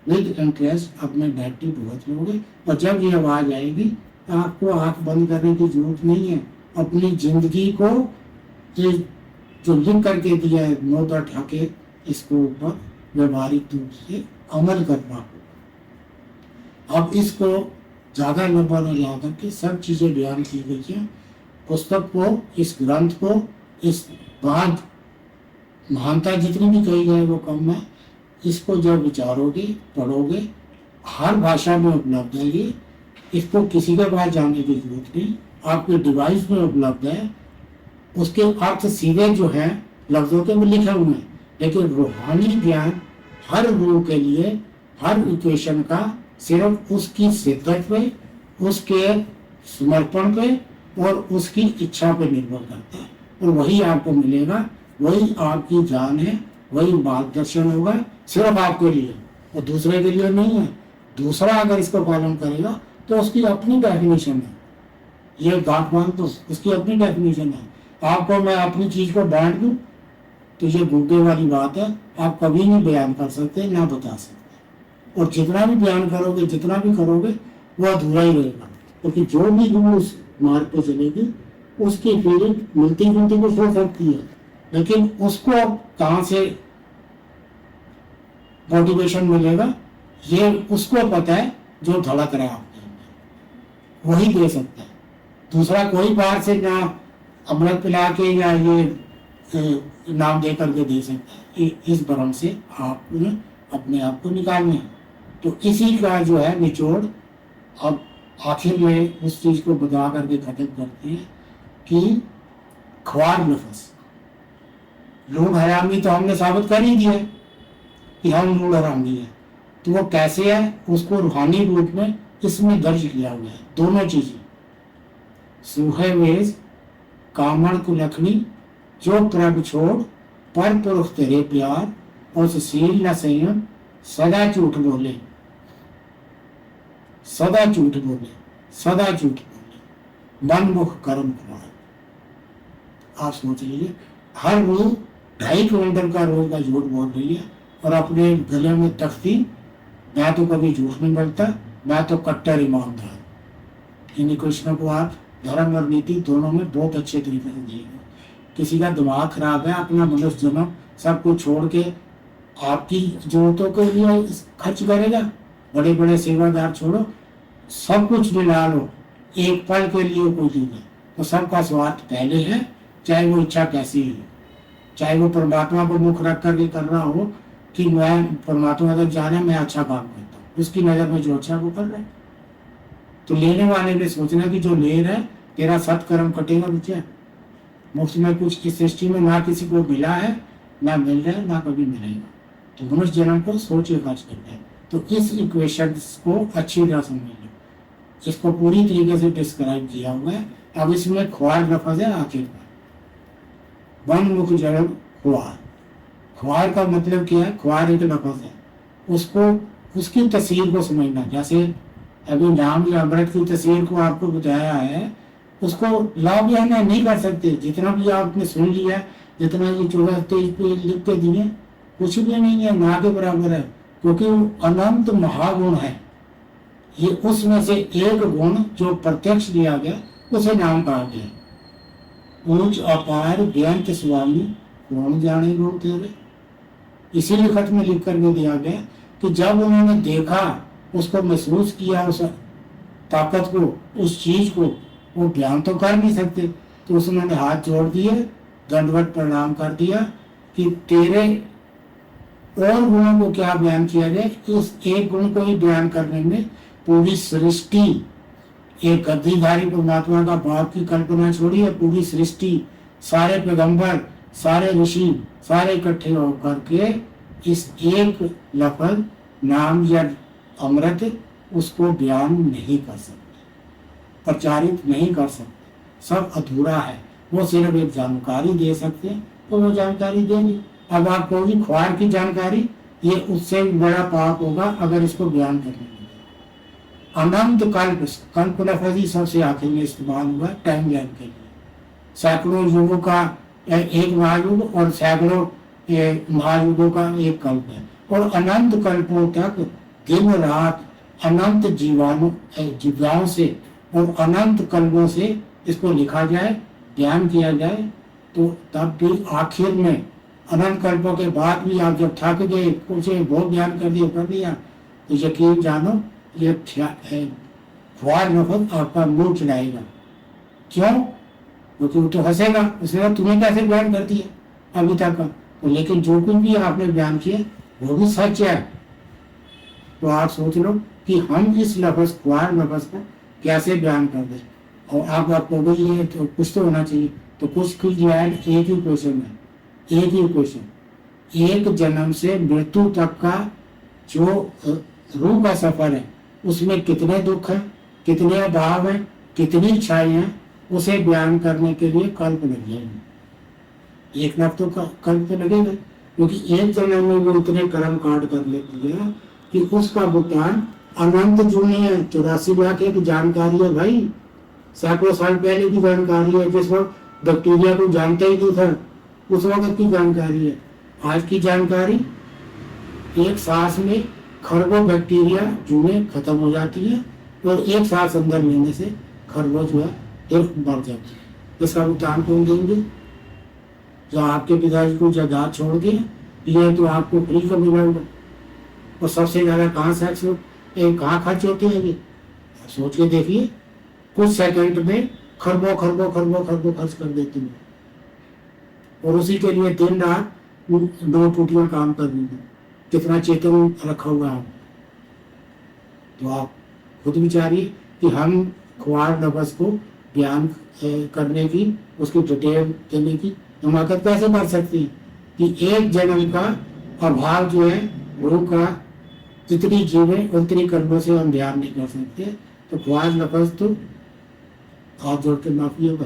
विद इंटरेस्ट अपने बैटरी भुगत लोगे। और जब ये आवाज आएगी, आपको आंख बंद करने की जरूरत नहीं है। अपनी जिंदगी को ये जो लिख करके दिया है नोट उठा के, इसको ऊपर व्यवहारिक रूप से अमल करना होगा। अब इसको ज्यादा लंबा न ला करके सब चीजें बयान की गई है। पुस्तक को, इस ग्रंथ को, इस बाद महानता जितनी भी कही गई वो कम है। इसको जब विचारोगे, पढ़ोगे, हर भाषा में उपलब्ध है ये। इसको किसी के पास जाने की जरूरत नहीं, आपके डिवाइस में उपलब्ध है। उसके अर्थ सीधे जो है लफ्जों के वो लिखे हुए हैं, लेकिन रूहानी ज्ञान हर रूह के लिए, हर इक्वेशन का सिर्फ उसकी शिद्दत पे, उसके समर्पण पे और उसकी इच्छा पे निर्भर करता है। और वही आपको मिलेगा, वही आपकी जान है, वही मार्गदर्शन होगा सिर्फ आपके लिए और दूसरे के लिए नहीं है। दूसरा अगर इसको पालन करेगा तो उसकी अपनी डेफिनेशन है। ये बात मान तो उसकी अपनी डेफिनेशन है। आपको मैं अपनी चीज को बांट दूं तो ये गूंगे वाली बात है, आप कभी नहीं बयान कर सकते, ना बता सकते। और जितना भी बयान करोगे, जितना भी करोगे, वो अधूरा ही रहेगा। क्योंकि जो भी रूह उस मार्ग पे चलेगी उसकी फीलिंग मिलती जुलती कुछ हो सकती है, लेकिन उसको कहाँ से मोटिवेशन मिलेगा ये उसको पता है, जो धड़क रहा है आपके अंदर वही दे सकता है। दूसरा कोई बाहर से ना अमृत पिला के या ये नाम दे करके दे सकता है। इस भ्रम से आपने अपने आप को निकालना है। तो इसी का जो है निचोड़ अब आखिर में उस चीज को बता करके खत्म करते हैं कि ख्वार नफस, लोग हरामी तो हमने साबित कर ही दिया कि हम लोग हरामी है। तो वो कैसे है, उसको रूहानी रूप में इसमें दर्ज किया हुआ है। दोनों चीजें, सुहे वेज कामण को लखनी, जो प्रभ छोड़ पर पुरुष तेरे प्यार, और सुशील न संयम, सदा झूठ बोले, सदा झूठ बोले, सदा झूठ बोले, मन मुख कर्म कुमार। आप सोच लीजिए, हर रोज 2.5 किलोमीटर का रोज का झूठ बोल रही है और अपने गले में तख्ती, मैं तो कभी झूठ नहीं बोलता, मैं तो कट्टर ईमानदार। इन क्वेश्चनों को आप धर्म और नीति दोनों में बहुत अच्छे तरीके से दिएगा। किसी का दिमाग खराब है, अपना मनुष्य जन्म सब कुछ छोड़ के आपकी जरूरतों के लिए खर्च करेगा। बड़े बड़े सेवादार छोड़ो, सब कुछ मिला लो, एक पल के लिए कोई नहीं है। तो सबका स्वार्थ पहले है, चाहे वो इच्छा कैसी ही हो। चाहे वो परमात्मा को मुख रख करके कर रहा हो कि मैं परमात्मा तक जाने मैं अच्छा काम करता हूँ, उसकी नजर में जो अच्छा वो कर रहा है। तो लेने वाले ने सोचना कि जो ले रहा है तेरा सत्कर्म कटेगा बच्चा। मुफ्त में कुछ इस सृष्टि में ना किसी को मिला है, ना मिल रहा है, ना कभी मिलेगा। तो मनुष्य जन्म को सोच के खर्च करना है। तो इस इक्वेशन को अच्छी तरह समझ लो। इसको पूरी तरीके से डिस्क्राइब किया हुआ है अब इसमें ख्वार लफ्ज है आखिर में, वन मुख जरब ख्वार। ख्वार का मतलब क्या है? ख्वार एक लफ्ज है, उसको उसकी तस्वीर को समझना। जैसे अभी नाम या अमृत की तस्वीर को आपको बताया है, उसको लाभ या नहीं कर सकते। जितना भी आपने सुन लिया, जितना ये 24 पेज लिख के दिए, कुछ भी नहीं है, ना के बराबर है, क्योंकि वो अनंत महागुण है। ये उसमें से एक गुण जो प्रत्यक्ष दिया गया उसे नाम कहा गया। ऊंच अपार बेअंत स्वामी कौन जाने गुण तेरे। इसीलिए खत में लिख कर दिया गया कि जब उन्होंने देखा, उसको महसूस किया, उस ताकत को, उस चीज को, वो बयान तो कर नहीं सकते, तो उसने हाथ जोड़ दिए, दंडवत प्रणाम कर दिया कि तेरे और गुणों को क्या बयान किया जाए। उस एक गुण को ही बयान करने में पूरी सृष्टि, एक गद्दीधारी परमात्मा का बाप की कल्पना छोड़ी है, पूरी सृष्टि, सारे पैगंबर, सारे ऋषि, सारे इकट्ठे होकर के इस एक लफ्ज नाम या अमृत उसको बयान नहीं कर सकते, प्रचारित नहीं कर सकते, सब अधूरा है। वो सिर्फ एक जानकारी दे सकते हैं, तो वो जानकारी देंगे। अब आप कहोगे ख्वार की जानकारी, ये उससे बड़ा पाप होगा अगर इसको बयान करने लगे। अनंत कल्प, कल्प लफ्ज ही सबसे आखिर में इस्तेमाल हुआ टाइम लाइन के लिए। सैकड़ों युगों का एक महायुग और सैकड़ों महायुगों का एक कल्प है, और अनंत कल्पों तक दिन रात अनंत जीवाओं से और अनंत कल्पों से इसको लिखा जाए, ध्यान किया जाए, तो तब भी आखिर में अनंत कल्पों के बाद भी आप जब थक गए, उसे बहुत ध्यान कर दिया, तो यकीन जानो ये ख्वार लफ्ज आपका मुंह चढ़ाएगा। क्यों? क्योंकि वो तो हंसेगा, उसने तुम्हें कैसे बयान कर दिया अभी तक का, तो लेकिन जो कुछ भी आपने बयान किया वो भी सच है। तो आप सोच लो कि हम इस लफ्ज ख्वार लफ्ज को कैसे बयान कर दें। और आपको ये तो कुछ तो होना चाहिए, तो कुछ एक ही क्वेश्चन है, एक ही क्वेश्चन। एक जन्म से मृत्यु तक का जो रूह का सफर है, उसमें कितने दुख हैं, कितने अभाव हैं, कितनी इच्छाएं हैं, उसे बयान करने के लिए कल्प लग जाएंगे। एक लाख तो कल्प लगेगा, क्योंकि एक जन्म में वो इतने कर्म कांड कर लेती है कि उसका भुगतान अनंत जूनी है। 84 लाख एक जानकारी है भाई, सैकड़ों साल पहले की जानकारी है, जिस वक्त बैक्टीरिया को जानते ही नहीं था, उस वक्त की जानकारी है। आज की जानकारी, एक सांस में खरबों बैक्टीरिया जूने खत्म हो जाती है, और एक सांस अंदर लेने से खरबों जो है एक मर जाती है। इसका भुगतान कौन देंगे? जो आपके पिताजी को जायदाद छोड़ दिए, ये तो आपको फ्री का मिलेगा। और सबसे ज्यादा कहाँ सेक्स कहाँ खर्च होते हैं ये, सोच के देखिए। कुछ सेकंड में खरबों खरबों खरबों खरबों खर्च कर देती है, और उसी के लिए दिन रात 2 टूटियां काम कर रही है। कितना चेतन रखा हुआ है। तो आप खुद विचारिए कि हम ख्वार लफ्ज को बयान करने की, उसकी डिटेल देने की हिमाकत कैसे कर सकती है कि एक जन्म का अभाव जो है गुरु का जितनी जीवे उतनी कर्मों से हम ध्यान नहीं कर सकते। तो ख्वार लफ्ज तो हाथ जोड़ के माफी होगा।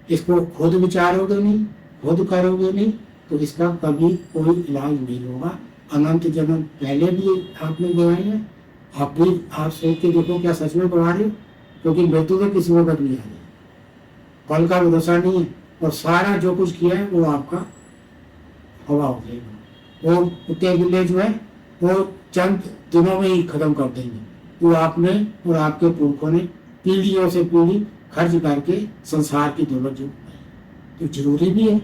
इसको खुद विचारोगे नहीं, खुद करोगे नहीं, तो इसका कभी कोई इलाज नहीं होगा। अनंत जन्म पहले भी आपने गवाए हैं, आप भी आप सोच के देखो क्या सच में गवा रहे हो, क्योंकि मृत्यु तो किसी वक्त नहीं है, कल का भरोसा नहीं है, और सारा जो कुछ किया है वो आपका हवा हो जाएगा। वो कुत्ते बिल्ले जो है वो चंद दिनों में ही खत्म कर देंगे। तो आपने और आपके पुरखों ने पीढ़ियों से पीढ़ी खर्च करके संसार की दौलत जो तो जरूरी भी है,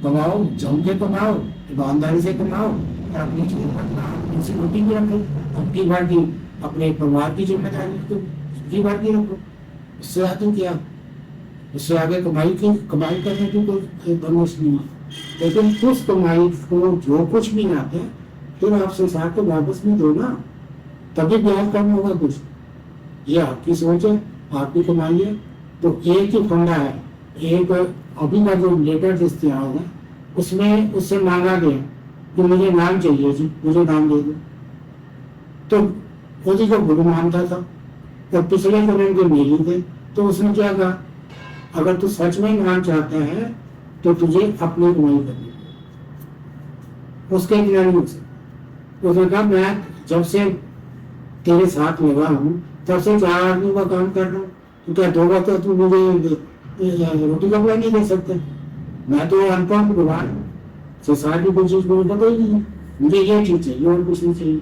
कमाओ, जम के कमाओ, ईमानदारी से कमाओ, और अपनी उनसे रोटी भी रखो, अपनी भर की अपने परिवार की जिम्मेदारी तो उसकी भर की रखो। उससे आगे क्या, उससे आगे कमाई करने की कोई बंदिश नहीं है। लेकिन उस कमाई को जो कुछ भी आते हैं फिर आप संसार को वापस भी दो ना, तभी ब्याज कम होगा कुछ। ये आपकी सोच है, आपकी कमाई है। तो एक ही फंडा है, एक अभी का जो लेटेस्ट इस्तेमाल है उसमें उससे मांगा गया कि मुझे नाम चाहिए जी, मुझे नाम दे दो, तो उसी को गुरु मानता था। और पिछले जन्म के मेरी थे, तो उसने क्या कहा, अगर तू सच में ज्ञान चाहता है तो तुझे अपनी कमाई करनी है, उसके बिना नहीं हो सकता। उसने कहा मैं जब से तेरे साथ लगा हूँ तब से 4 आदमी का काम कर रहा हूँ, तो क्या 2 वक्त तू मुझे रोटी कपड़ा नहीं दे सकते? मैं तो अनपढ़ भगवान, संसार की कोई चीज मुझे पता ही नहीं है, मुझे ये चीज चाहिए और कुछ नहीं चाहिए।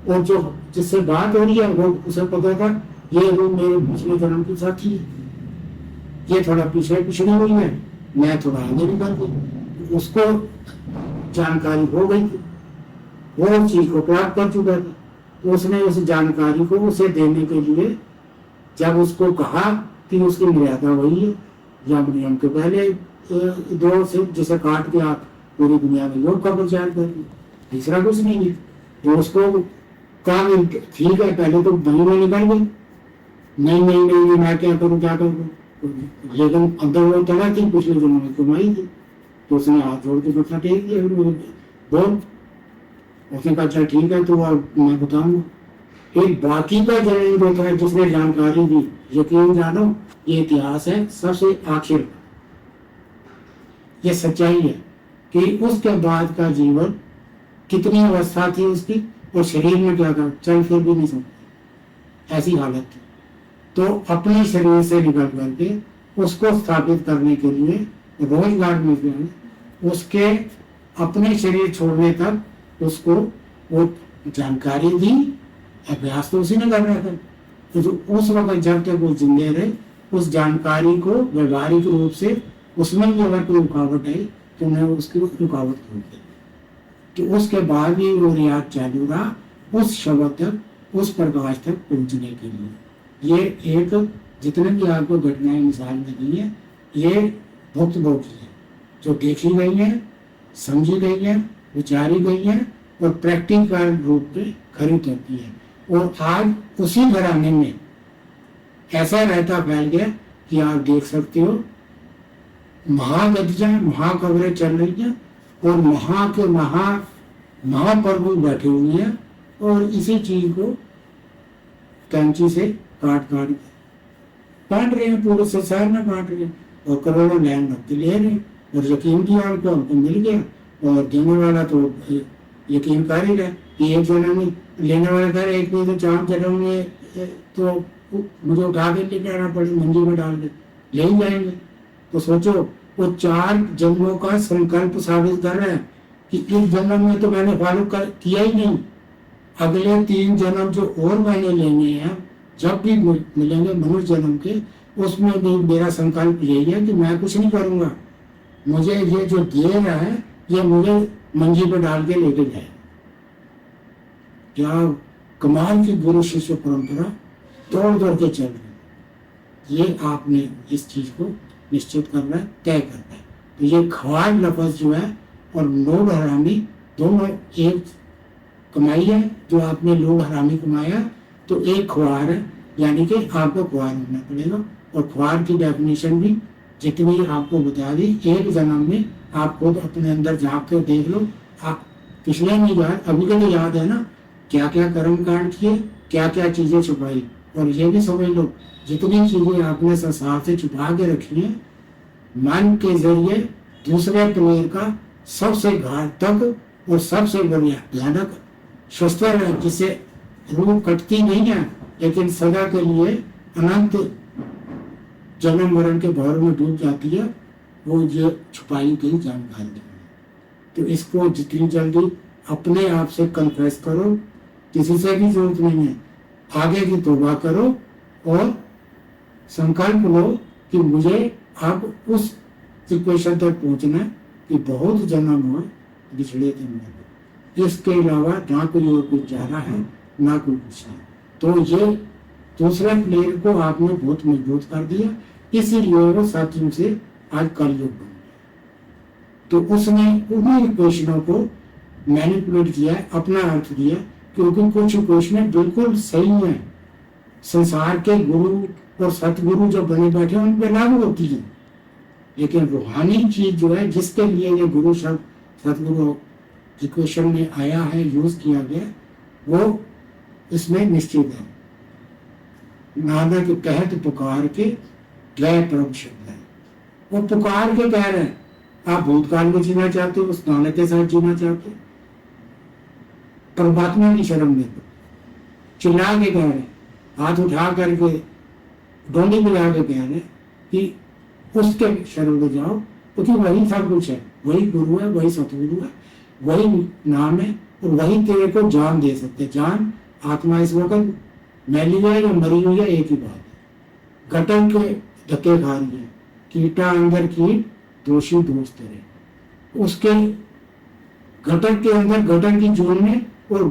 और जो जिससे बात हो रही है वो उसे पता था ये वो मेरे पिछले जन्म की साथी है, ये थोड़ा पीछे पिछड़ी हुई है, मैं थोड़ा आगे निकल गई, उसको जानकारी हो गई थी, वो उस चीज को प्राप्त कर चुका था। तो उसने उस जानकारी को उसे देने के लिए जब उसको कहा कि उसकी मर्यादा वही है, जब नियम के पहले 2 से जिसे काट के आप पूरी दुनिया में योग का प्रचार कर, तीसरा कुछ नहीं है। तो उसको कहा ठीक है, पहले तो बनी में निकल गई, नहीं नहीं नहीं मैं क्या करूँ क्या करूँ, लेकिन अंदर वो तरह थी पिछले जन्म में कमाई थी। तो उसने हाथ जोड़ के बता टेक दिया, बोल। उसने कहा चल ठीक है तो मैं बताऊंगा। एक बाकी का जन्म जो था जिसने जानकारी दी, यकीन जानो ये इतिहास है सबसे आखिर, ये सच्चाई है कि उसके बाद का जीवन कितनी अवस्था थी उसकी और शरीर में क्या था, चल फिर भी नहीं सकती, ऐसी हालत थी। तो अपने शरीर से निकल करके उसको स्थापित करने के लिए रोजगार मिल गया, उसके अपने शरीर छोड़ने तक उसको वो जानकारी दी, अभ्यास तो उसी ने कर रहा था। तो उस वक्त जब तक वो जिंदे रहे उस जानकारी को व्यवहारिक रूप से उसमें भी अगर कोई रुकावट आई तो मैं उसकी रुकावट खोल दी। तो उसके बाद भी वो रियाज चालू रहा उस शब्द तक, उस प्रकाश तक पहुंचने के लिए। ये एक जितने भी आपको घटनाएं मिसाल में दी है, ये भुक्त भोग है जो देखी गई है, समझी गई है, विचारी गई है और प्रैक्टिकल रूप में खरी उतरती है। और आज उसी घराने में ऐसा रहता फैल गया कि आप देख सकते हो महागतियां महाकबरें चल रही हैं और महाप्रभु बैठे हुए हैं और इसी चीज को कैंची से काट रहे हैं, पूरे संसार में काट रहे हैं और करोड़ों लाइन रख के ले रहे हैं। और यकीन किया उनको, हमको मिल गया और देने वाला तो यकीन कर ही रहा कि एक जन्म में लेने वाला कर, एक नहीं तो 4 जन्म में तो मुझे उठा के लेके आना पड़े, मंजी में डाल के ले ही जाएंगे। तो सोचो वो 4 जन्मों का संकल्प साबित कर रहे हैं कि इस जन्म में तो मैंने फॉलो किया ही नहीं, अगले 3 जन्म जो और मैंने लेने हैं जब भी मिलेंगे मनुष्य जन्म के, उसमें भी मेरा संकल्प यही है कि मैं कुछ नहीं करूंगा, मुझे ये जो दे रहा है ये मुझे मंजी पे डाल के लेके जाए। क्या कमाल की गुरु शिष्य परंपरा तोड़ के चल रही, ये आपने इस चीज को निश्चित करना है, तय करना है। तो ये ख्वार लफज जो है और लोग हरामी दोनों एक कमाई है, जो आपने लोग हरामी कमाया तो एक ख्वार है, यानी कि आपको ख्वार होना पड़ेगा। और ख्वार की डेफिनेशन भी जितनी आपको बता दी, एक जन्म में आप खुद अपने अंदर झाँक कर देख लो, आप पिछले नहीं याद, अभी के लिए याद है ना क्या क्या कर्म कांड किए, क्या क्या चीजें छुपाई। और ये भी समझ लो जितनी चीजें आपने संसार से छुपा के रखी है, मन के जरिए दूसरे प्लेयर का सबसे घातक और सबसे बढ़िया भयानक शस्त्र है, जिससे रूह कटती नहीं है लेकिन सदा के लिए अनंत जन्म मरण के भौर में डूब जाती है, वो ये छुपाई गई जानकारी है। तो इसको जितनी जल्दी अपने आप से कन्फेस करो, किसी से भी जरूरत नहीं है, आगे की तौबा करो और संकल्प लो कि मुझे अब उस सिचुएशन तक पहुंचना है कि बहुत जन्म हुआ बिछड़े थे मेरे, इसके अलावा ना कोई और कुछ जा रहा है ना कोई कुछ है। तो ये दूसरे प्लेयर को आपने बहुत मजबूत कर दिया, इसीलिए वो सचमुच से आज कलयुग बन गया। तो उसने उन्हीं इक्वेशनों को मैनिपुलेट किया, अपना अर्थ दिया, क्योंकि कुछ इक्वेशनें बिल्कुल सही हैं, संसार के गुरु और सतगुरु जो बने बैठे उन पर लागू होती है, लेकिन रूहानी चीज जो है जिसके लिए ये गुरु शब्द सतगुरु इक्वेशन में आया है, यूज किया गया, वो इसमें निश्चित है। नानक कहत पुकार के गए प्रभु शब्द है। वो पुकार के कह रहे हैं, आप भूतकाल में जीना चाहते हो, उस नानक के साथ जीना चाहते हो, परमात्मा की शरण में चिल्ला के कह रहे, हाथ उठा करके डोली मिला के कह रहे कि उसके शरण में जाओ, क्योंकि वही सब कुछ है, वही गुरु है, वही सतगुरु है, वही नाम है, और वही तेरे को जान दे सकते। जान आत्मा इस वक्त मैली है या मरी हुई है, एक ही बात है। गटन के धक्के खा रही है, कीटा अंदर कीट, दोषी दोष तेरे, उसके गटर के अंदर गटर की जोड़ में, और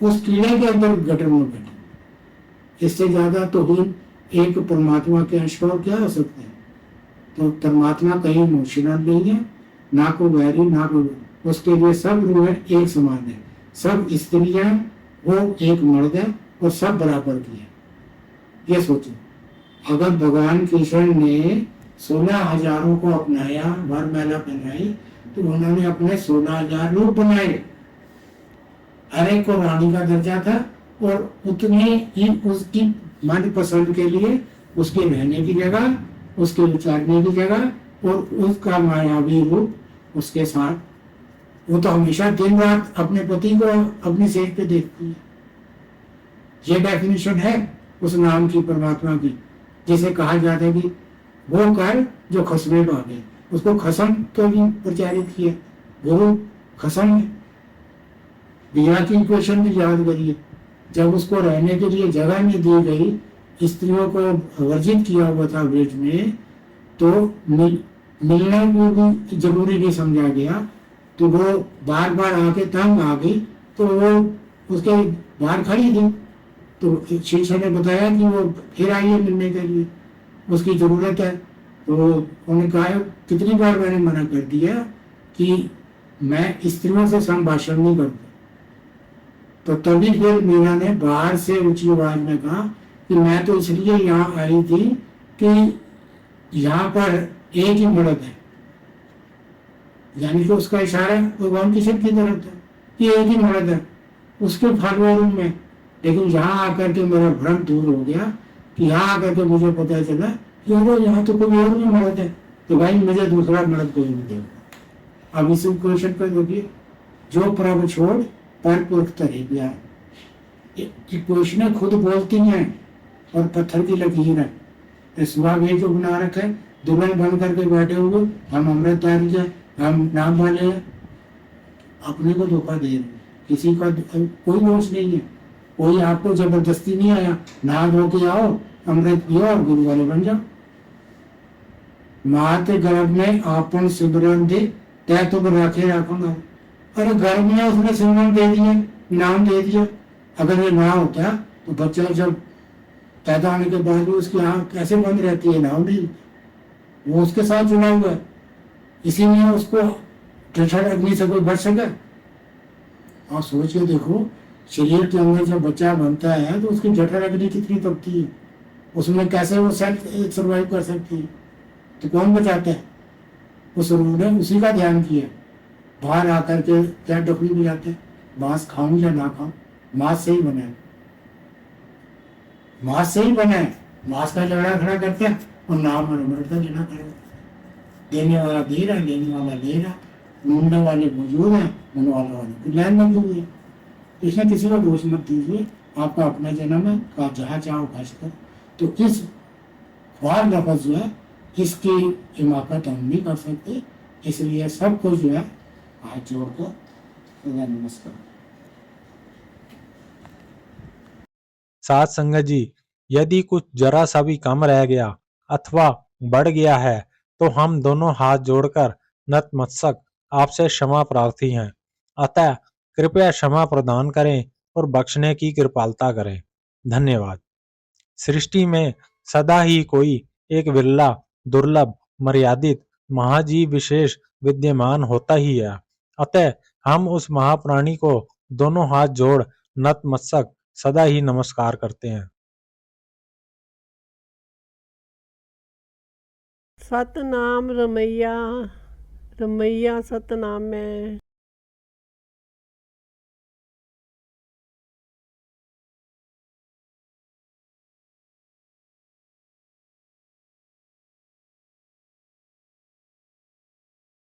उस कीड़े के अंदर गटर में बैठे। इससे ज्यादा तो हम एक परमात्मा के अंश और क्या हो सकते हैं। तो परमात्मा कहीं इमोशनल नहीं है, ना कोई वैरी, ना कोई, उसके लिए सब रूह एक समान है, सब स्त्रियां वो एक मर्द है, और सब बराबर की है। ये सोचो, अगर भगवान कृष्ण ने 16,000 को अपनाया, वरमाला पहनाई, तो उन्होंने अपने 16,000 रूप बनाए। हर एक को रानी का दर्जा था, और उतने ही उसकी मन पसंद के लिए उसके रहने की जगह, उसके विचारने की जगह, और उसका मायावी रूप उसके साथ। वो तो हमेशा दिन रात अपने पति को अपनी सेज पे देखती है। ये डेफिनेशन है उस नाम की, परमात्मा की, जिसे कहा जाता है कि वो कर जो खसमे भागे। उसको खसम को भी प्रचारित किया, गुरु खसम है। बिया की इक्वेशन भी याद करिए, जब उसको रहने के लिए जगह नहीं दी गई, स्त्रियों को वर्जित किया हुआ था ब्रिज में, तो मिलना को भी जरूरी नहीं समझा गया, तो वो बार बार आके तंग आ गई, तो वो उसके बाहर खड़ी थी। तो शीशा ने बताया कि वो फिर आई है मिलने के लिए, उसकी जरूरत है। तो उन्होंने कहा, कितनी बार मैंने मना कर दिया कि मैं स्त्रियों से संभाषण नहीं करता। तो तभी फिर मीरा ने बाहर से ऊंची आवाज में कहा कि मैं तो इसलिए यहाँ आई थी कि यहाँ पर एक ही मर्द है, यानी कि उसका इशारा भगवान कृष्ण की तरफ था कि एक ही मर्द है उसके फॉलोअरों में। लेकिन यहाँ आकर के मेरा भ्रम दूर हो गया, कि यहाँ आकर के मुझे पता चला कि अरे यहाँ तो कोई और भी मर्द है, तो भाई मुझे दूसरा मर्द कोई नहीं देगा। अब इस क्वेश्चन पर देखिए, जो प्रभु छोड़ पर पुरख तरे प्यार, क्वेश्चन खुद बोलती हैं और पत्थर की लकीर है। इस बार ये जो बना रखा है, दुल्हन बन करके बैठे हुए, हम अमृतधारी है, हम नाम वाले हैं, अपने को धोखा दे रहे, किसी का कोई दोष नहीं है। कोई आपको जबरदस्ती नहीं आया, नहा धो के आओ, अमृत पियो और गुरु वाले बन जाओ। माते गर्भ में आपन सिमरन दे, तय तो राखे रखूंगा। अरे गर्भ में उसने सिमरन दे दिया, नाम दे दिया। अगर ये ना होता तो बच्चा जब पैदा होने के बाद भी उसकी आँख कैसे बंद रहती है, नाम नहीं, वो उसके साथ जुड़ा हुआ है, इसीलिए उसको जठर अग्नि से कोई बच सके। और सोच के देखो, शरीर के अंदर जब बच्चा बनता है तो उसकी जठर अग्नि कितनी तपती है, उसमें कैसे वो सेल्फ सर्वाइव कर सकती है। तो कौन बचाता है? उस रूह ने उसी का ध्यान किया। बाहर आकर के क्या डकली भी जाते, मांस खाऊं या ना खाऊं, मांस से ही बना है, मांस से ही बना है। मांस का झगड़ा खड़ा करते हैं और नाम मरता लेना पड़ेगा। देने वाला दे रहा, लेने वाला ले रहा, ढूंढने वाले मौजूद है, ढूंढने वाले लैन मंजूर है। इसमें किसी को दोष मत दीजिए, आपका अपना जन्म है, आप जहाँ चाहो खा सको। तो इस ख्वार लफज जो है, इसकी हिमाकत हम नहीं कर सकते, इसलिए सबको जो है हाथ जोड़कर नमस्कार। साथ संगत जी, यदि कुछ जरा सा भी कम रह गया अथवा बढ़ गया है तो हम दोनों हाथ जोड़कर नतमस्तक आपसे क्षमा प्रार्थी हैं। अतः कृपया क्षमा प्रदान करें और बख्शने की कृपालता करें। धन्यवाद। सृष्टि में सदा ही कोई एक विरला, दुर्लभ, मर्यादित महाजीव विशेष विद्यमान होता ही है। अतः हम उस महाप्राणी को दोनों हाथ जोड़ नतमस्तक सदा ही नमस्कार करते हैं। सतनाम रमैया, रमैया सतनाम है।